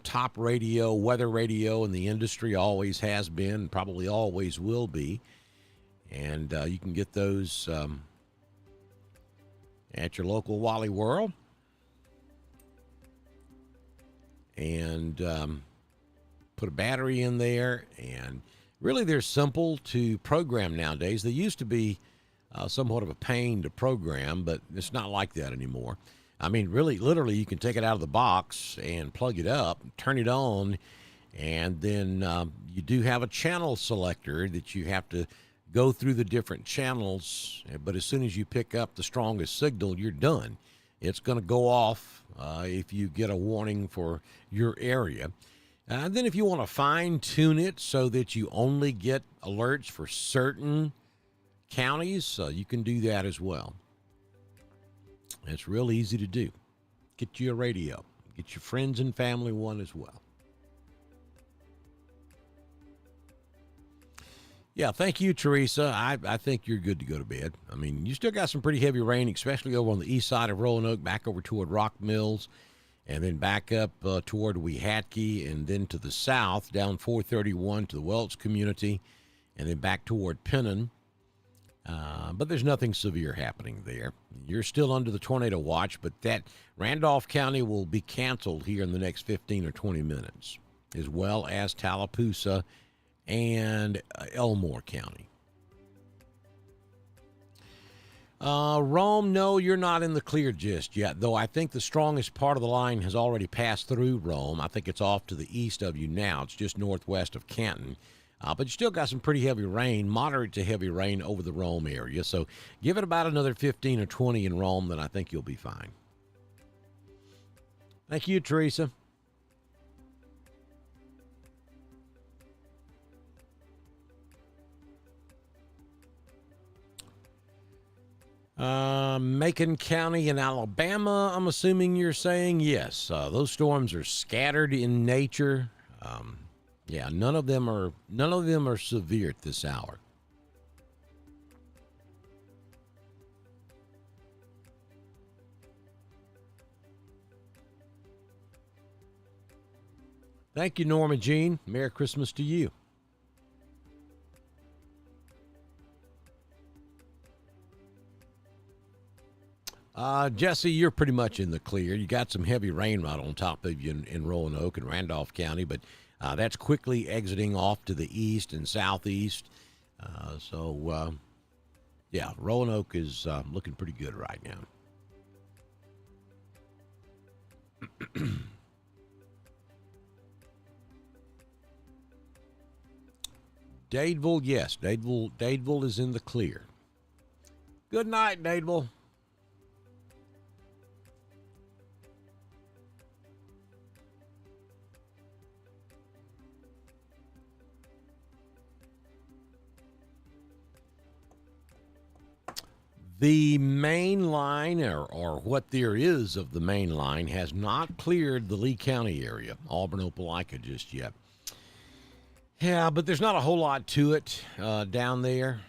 top radio, weather radio in the industry. Always has been, probably always will be. And you can get those at your local Wally World. And put a battery in there, and really, they're simple to program nowadays. They used to be somewhat of a pain to program, but it's not like that anymore. I mean, really, literally, you can take it out of the box and plug it up, turn it on, and then you do have a channel selector that you have to go through the different channels. But as soon as you pick up the strongest signal, you're done. It's going to go off if you get a warning for your area. And then if you want to fine-tune it so that you only get alerts for certain counties, you can do that as well. It's real easy to do. Get you a radio. Get your friends and family one as well. Yeah, thank you, Teresa. I think you're good to go to bed. I mean, you still got some pretty heavy rain, especially over on the east side of Roanoke, back over toward Rock Mills, and then back up toward Wehatchee, and then to the south, down 431 to the Welch community, and then back toward Pennon. But there's nothing severe happening there. You're still under the tornado watch, but that Randolph County will be canceled here in the next 15 or 20 minutes, as well as Tallapoosa and Elmore County. Rome, no, you're not in the clear just yet, though I think the strongest part of the line has already passed through Rome. I think it's off to the east of you now. It's just northwest of Canton. But you still got some pretty heavy rain, moderate to heavy rain over the Rome area. So give it about another 15 or 20 in Rome, then I think you'll be fine. Thank you, Teresa. Macon County in Alabama, I'm assuming you're saying? Yes. Those storms are scattered in nature. Yeah, none of them are severe at this hour. Thank you, Norma Jean. Merry Christmas to you. Jesse, you're pretty much in the clear. You got some heavy rain right on top of you in Roanoke and Randolph County, but that's quickly exiting off to the east and southeast. Yeah, Roanoke is looking pretty good right now. Dadeville, yes, Dadeville is in the clear. Good night, Dadeville. The main line, or what there is of the main line, has not cleared the Lee County area, Auburn, Opelika, just yet. Yeah, but there's not a whole lot to it down there.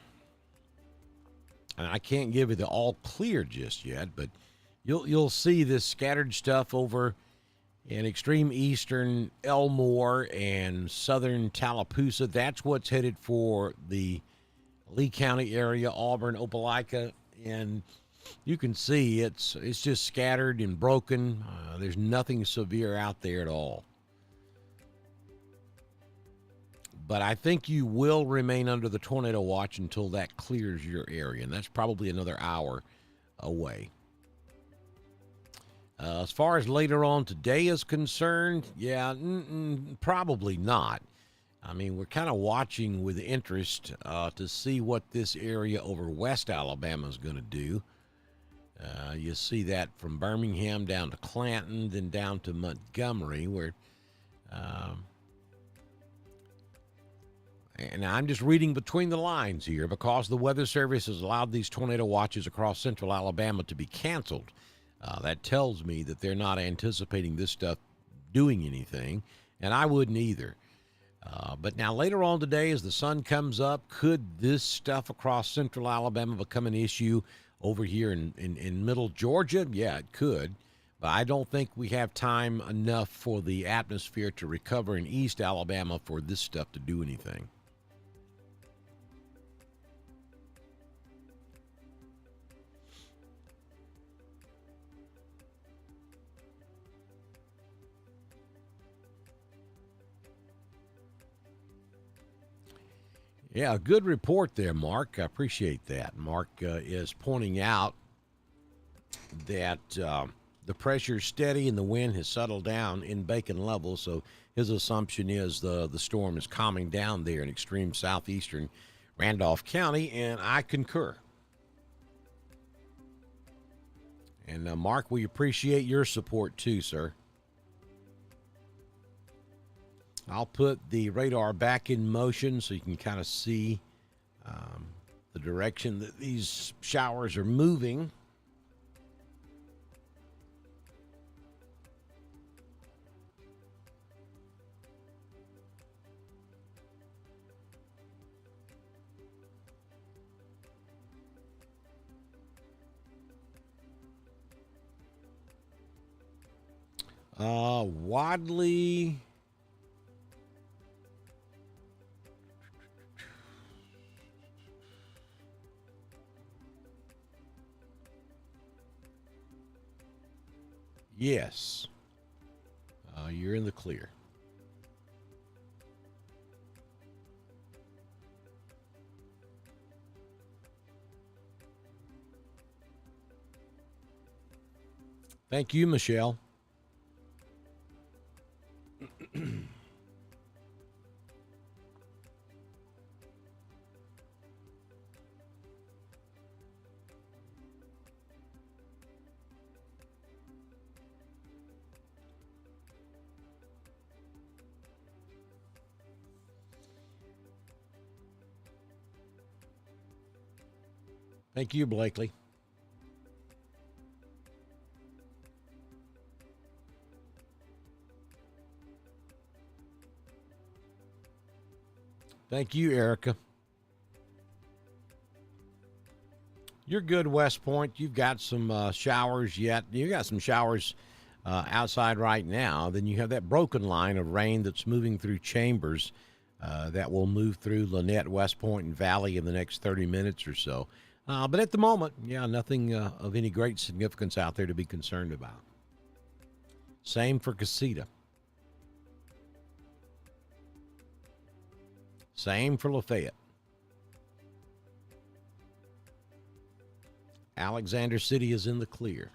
And I can't give you the all clear just yet, but you'll see this scattered stuff over in extreme eastern Elmore and southern Tallapoosa. That's what's headed for the Lee County area, Auburn, Opelika. And you can see it's just scattered and broken. There's nothing severe out there at all. But I think you will remain under the tornado watch until that clears your area, and that's probably another hour away. As far as later on today is concerned, yeah, probably not. I mean, we're kind of watching with interest to see what this area over West Alabama is going to do. You see that from Birmingham down to Clanton, then down to Montgomery, where... And I'm just reading between the lines here, because the Weather Service has allowed these tornado watches across central Alabama to be canceled. That tells me that they're not anticipating this stuff doing anything, and I wouldn't either. But now later on today, as the sun comes up, could this stuff across central Alabama become an issue over here in middle Georgia? Yeah, it could. But I don't think we have time enough for the atmosphere to recover in East Alabama for this stuff to do anything. Yeah, good report there, Mark. I appreciate that. Mark is pointing out that the pressure's steady and the wind has settled down in Bacon Level, so his assumption is the storm is calming down there in extreme southeastern Randolph County, and I concur. And Mark, we appreciate your support too, sir. I'll put the radar back in motion so you can kind of see the direction that these showers are moving. Wadley. Yes. You're in the clear. Thank you, Michelle. Thank you, Blakely. Thank you, Erica. You're good, West Point. You've got some showers yet. You got some showers outside right now. Then you have that broken line of rain that's moving through Chambers that will move through Lynette, West Point, and Valley in the next 30 minutes or so. But at the moment, nothing of any great significance out there to be concerned about. Same for Casita. Same for Lafayette. Alexander City is in the clear.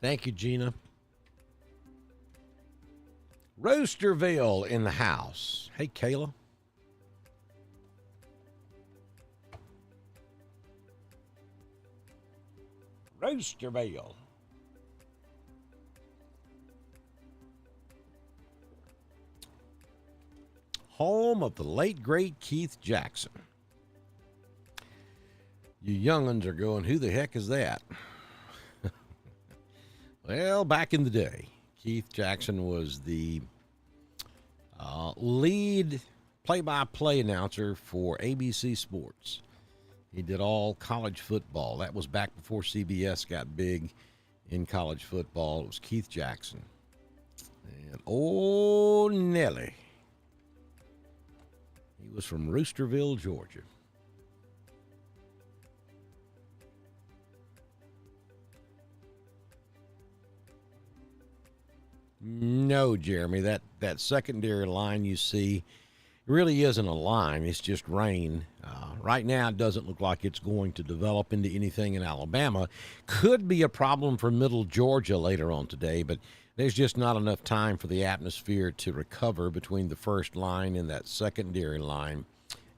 Thank you, Gina. Roasterville in the house. Hey, Kayla. Roasterville. Home of the late, great Keith Jackson. You young'uns are going, who the heck is that? Well, back in the day, Keith Jackson was the lead play-by-play announcer for ABC Sports. He did all college football. That was back before CBS got big in college football. It was Keith Jackson. And oh, Nelly. He was from Roasterville, Georgia. No, Jeremy, that secondary line you see really isn't a line. It's just rain. Right now, it doesn't look like it's going to develop into anything in Alabama. Could be a problem for middle Georgia later on today, but there's just not enough time for the atmosphere to recover between the first line and that secondary line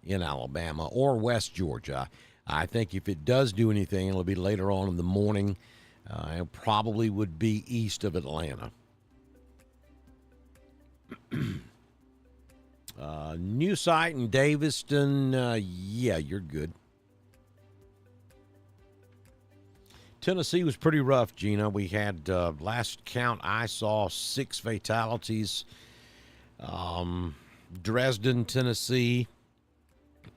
in Alabama or West Georgia. I think if it does do anything, it'll be later on in the morning. It probably would be east of Atlanta. New site in Daviston, yeah, you're good. Tennessee was pretty rough, Gina. We had, last count I saw, 6 fatalities. Dresden, Tennessee,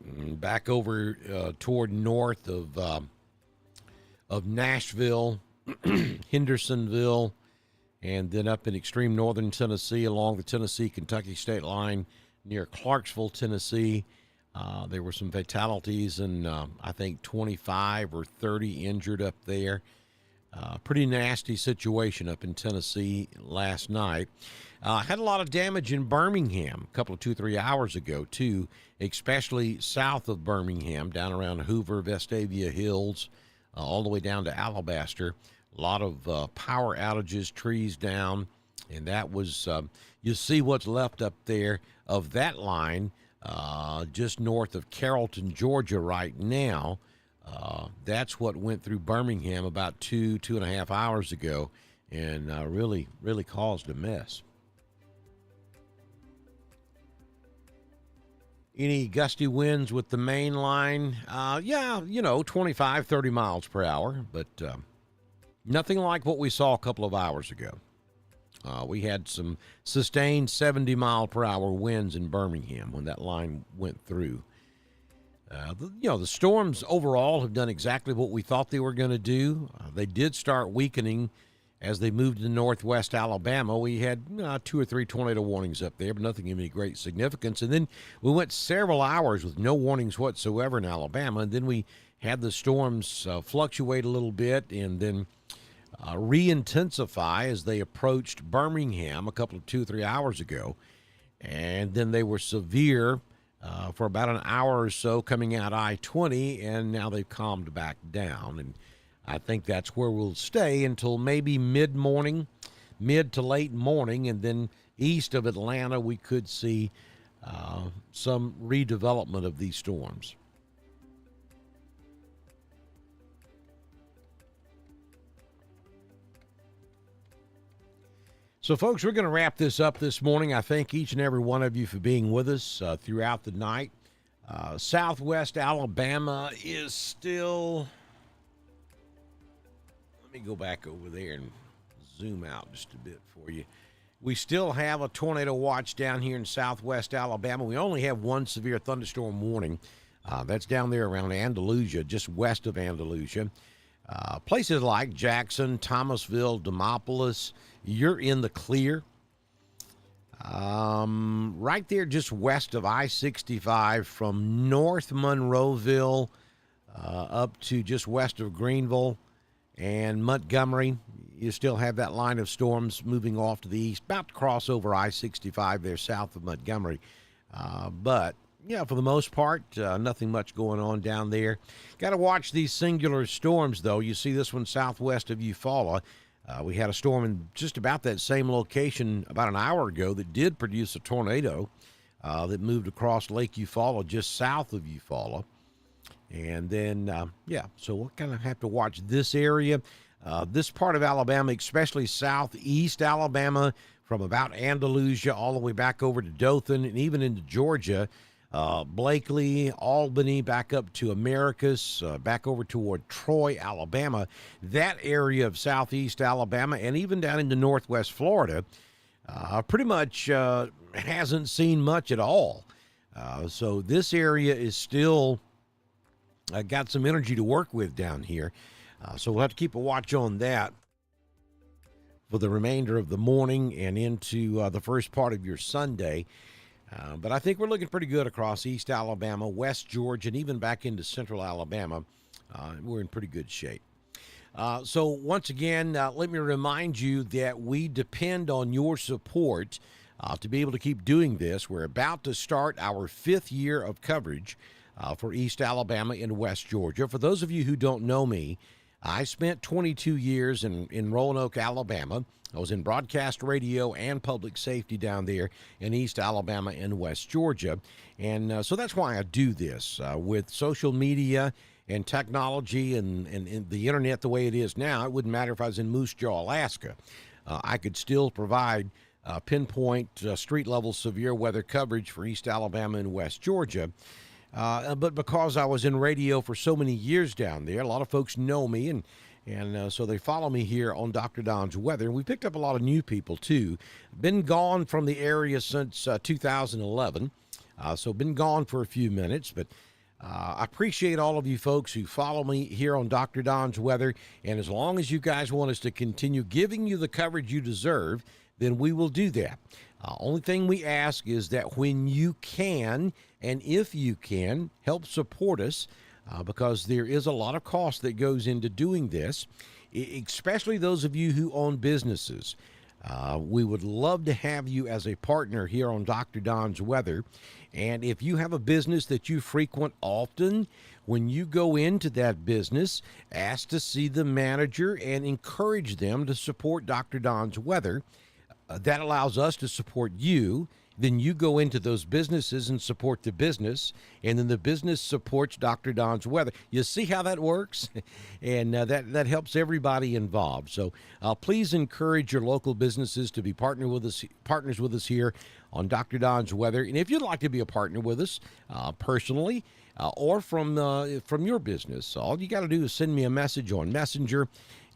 back over toward north of Nashville, Hendersonville, and then up in extreme northern Tennessee along the Tennessee-Kentucky state line near Clarksville, Tennessee. There were some fatalities and I think 25 or 30 injured up there. Pretty nasty situation up in Tennessee last night. Had a lot of damage in Birmingham a couple of 2-3 hours ago, too, especially south of Birmingham, down around Hoover, Vestavia Hills, all the way down to Alabaster. A lot of power outages, trees down, and that was, you see what's left up there of that line just north of Carrollton, Georgia right now. That's what went through Birmingham about 2.5 hours ago, and really caused a mess. Any gusty winds with the main line? 25, 30 miles per hour, but nothing like what we saw a couple of hours ago. We had some sustained 70-mile-per-hour winds in Birmingham when that line went through. The storms overall have done exactly what we thought they were going to do. They did start weakening as they moved to northwest Alabama. We had 2 or 3 tornado warnings up there, but nothing of any great significance. And then we went several hours with no warnings whatsoever in Alabama. And then we had the storms fluctuate a little bit and then re-intensify as they approached Birmingham a couple of 2-3 hours ago. And then they were severe for about an hour or so coming out I-20, and now they've calmed back down. And I think that's where we'll stay until maybe mid-morning, mid to late morning, and then east of Atlanta we could see some redevelopment of these storms. So, folks, we're going to wrap this up this morning. I thank each and every one of you for being with us throughout the night. Southwest Alabama is still... Let me go back over there and zoom out just a bit for you. We still have a tornado watch down here in Southwest Alabama. We only have one severe thunderstorm warning. That's down there around Andalusia, just west of Andalusia. Places like Jackson, Thomasville, Demopolis, you're in the clear. Right there just west of I-65 from North Monroeville up to just west of Greenville and Montgomery. You still have that line of storms moving off to the east, about to cross over I-65 there south of Montgomery. But yeah, for the most part, nothing much going on down there. Got to watch these singular storms, though. You see this one southwest of Eufaula. We had a storm in just about that same location about an hour ago that did produce a tornado that moved across Lake Eufaula, just south of Eufaula. And then, so we'll kind of have to watch this area. This part of Alabama, especially southeast Alabama, from about Andalusia all the way back over to Dothan and even into Georgia, Blakely, Albany, back up to Americus, back over toward Troy, Alabama. That area of southeast Alabama and even down into northwest Florida pretty much hasn't seen much at all. So this area is still got some energy to work with down here. So we'll have to keep a watch on that for the remainder of the morning and into the first part of your Sunday. But I think we're looking pretty good across East Alabama, West Georgia, and even back into Central Alabama. We're in pretty good shape. So once again, let me remind you that we depend on your support to be able to keep doing this. We're about to start our 5th year of coverage for East Alabama and West Georgia. For those of you who don't know me, I spent 22 years in Roanoke, Alabama. I was in broadcast radio and public safety down there in East Alabama and West Georgia. And so that's why I do this. With social media and technology and the internet the way it is now, it wouldn't matter if I was in Moose Jaw, Alaska. I could still provide pinpoint street-level severe weather coverage for East Alabama and West Georgia. But because I was in radio for so many years down there, a lot of folks know me, and so they follow me here on Dr. Don's Weather. And we picked up a lot of new people, too. Been gone from the area since 2011, so been gone for a few minutes. But I appreciate all of you folks who follow me here on Dr. Don's Weather. And as long as you guys want us to continue giving you the coverage you deserve, then we will do that. Only thing we ask is that when you can, and if you can, help support us, because there is a lot of cost that goes into doing this, especially those of you who own businesses. We would love to have you as a partner here on Dr. Don's Weather. And if you have a business that you frequent often, when you go into that business, ask to see the manager and encourage them to support Dr. Don's Weather. That allows us to support you. Then you go into those businesses and support the business, and then the business supports Dr. Don's Weather. You see how that works? And that helps everybody involved. So please encourage your local businesses to be partners with us here on Dr. Don's Weather. And if you'd like to be a partner with us personally or from your business, all you got to do is send me a message on Messenger,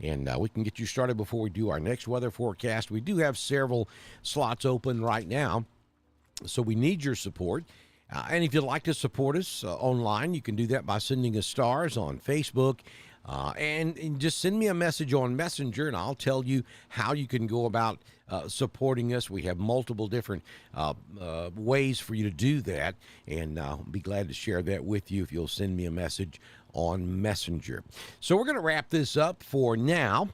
and we can get you started before we do our next weather forecast. We do have several slots open right now, so we need your support. And if you'd like to support us online, you can do that by sending us stars on Facebook. And just send me a message on Messenger, and I'll tell you how you can go about supporting us. We have multiple different ways for you to do that, and I'll be glad to share that with you if you'll send me a message on Messenger. So we're going to wrap this up for now.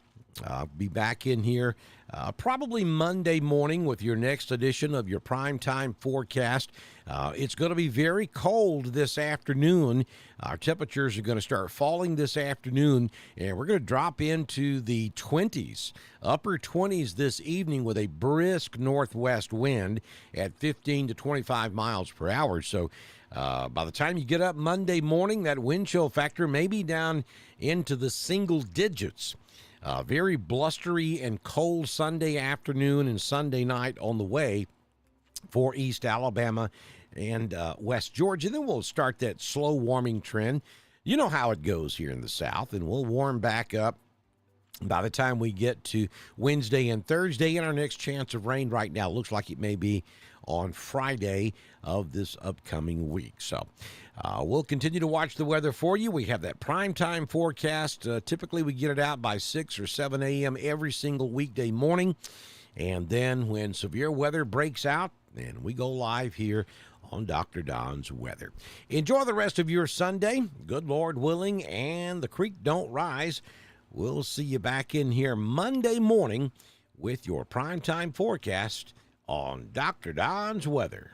Be back in here probably Monday morning with your next edition of your primetime forecast. It's going to be very cold this afternoon. Our temperatures are going to start falling this afternoon, and we're going to drop into the 20s, upper 20s this evening with a brisk northwest wind at 15 to 25 miles per hour. So by the time you get up Monday morning, that wind chill factor may be down into the single digits. Very blustery and cold Sunday afternoon and Sunday night on the way for East Alabama and West Georgia. Then we'll start that slow warming trend. You know how it goes here in the South, and we'll warm back up by the time we get to Wednesday and Thursday. And our next chance of rain right now looks like it may be on Friday of this upcoming week. So we'll continue to watch the weather for you. We have that primetime forecast. Typically, we get it out by 6 or 7 a.m. every single weekday morning. And then when severe weather breaks out, then we go live here on Dr. Don's Weather. Enjoy the rest of your Sunday, good Lord willing, and the creek don't rise. We'll see you back in here Monday morning with your primetime forecast on Dr. Don's Weather.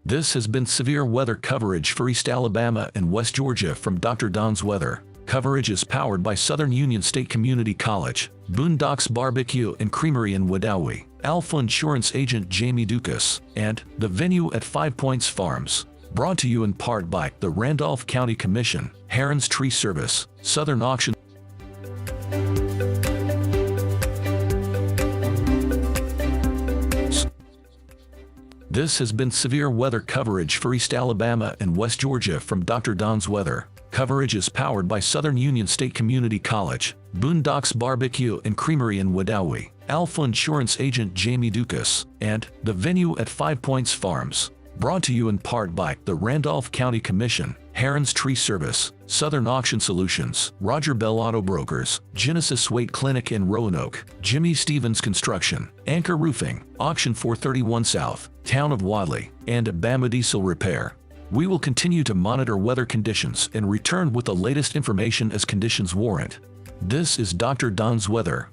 This has been severe weather coverage for East Alabama and West Georgia from Dr. Don's Weather. Coverage is powered by Southern Union State Community College, Boondocks Barbecue and Creamery in Wedowee, Alpha Insurance Agent Jamie Dukas, and The Venue at 5 Points Farms. Brought to you in part by the Randolph County Commission, Heron's Tree Service, Southern Auction. This has been severe weather coverage for East Alabama and West Georgia from Dr. Don's Weather. Coverage is powered by Southern Union State Community College, Boondocks Barbecue and Creamery in Wedowee, Alpha Insurance Agent Jamie Dukas, and The Venue at 5 Points Farms. Brought to you in part by the Randolph County Commission, Heron's Tree Service, Southern Auction Solutions, Roger Bell Auto Brokers, Genesis Waite Clinic in Roanoke, Jimmy Stevens Construction, Anchor Roofing, Auction 431 South, Town of Wadley, and Bama Diesel Repair. We will continue to monitor weather conditions and return with the latest information as conditions warrant. This is Dr. Don's Weather.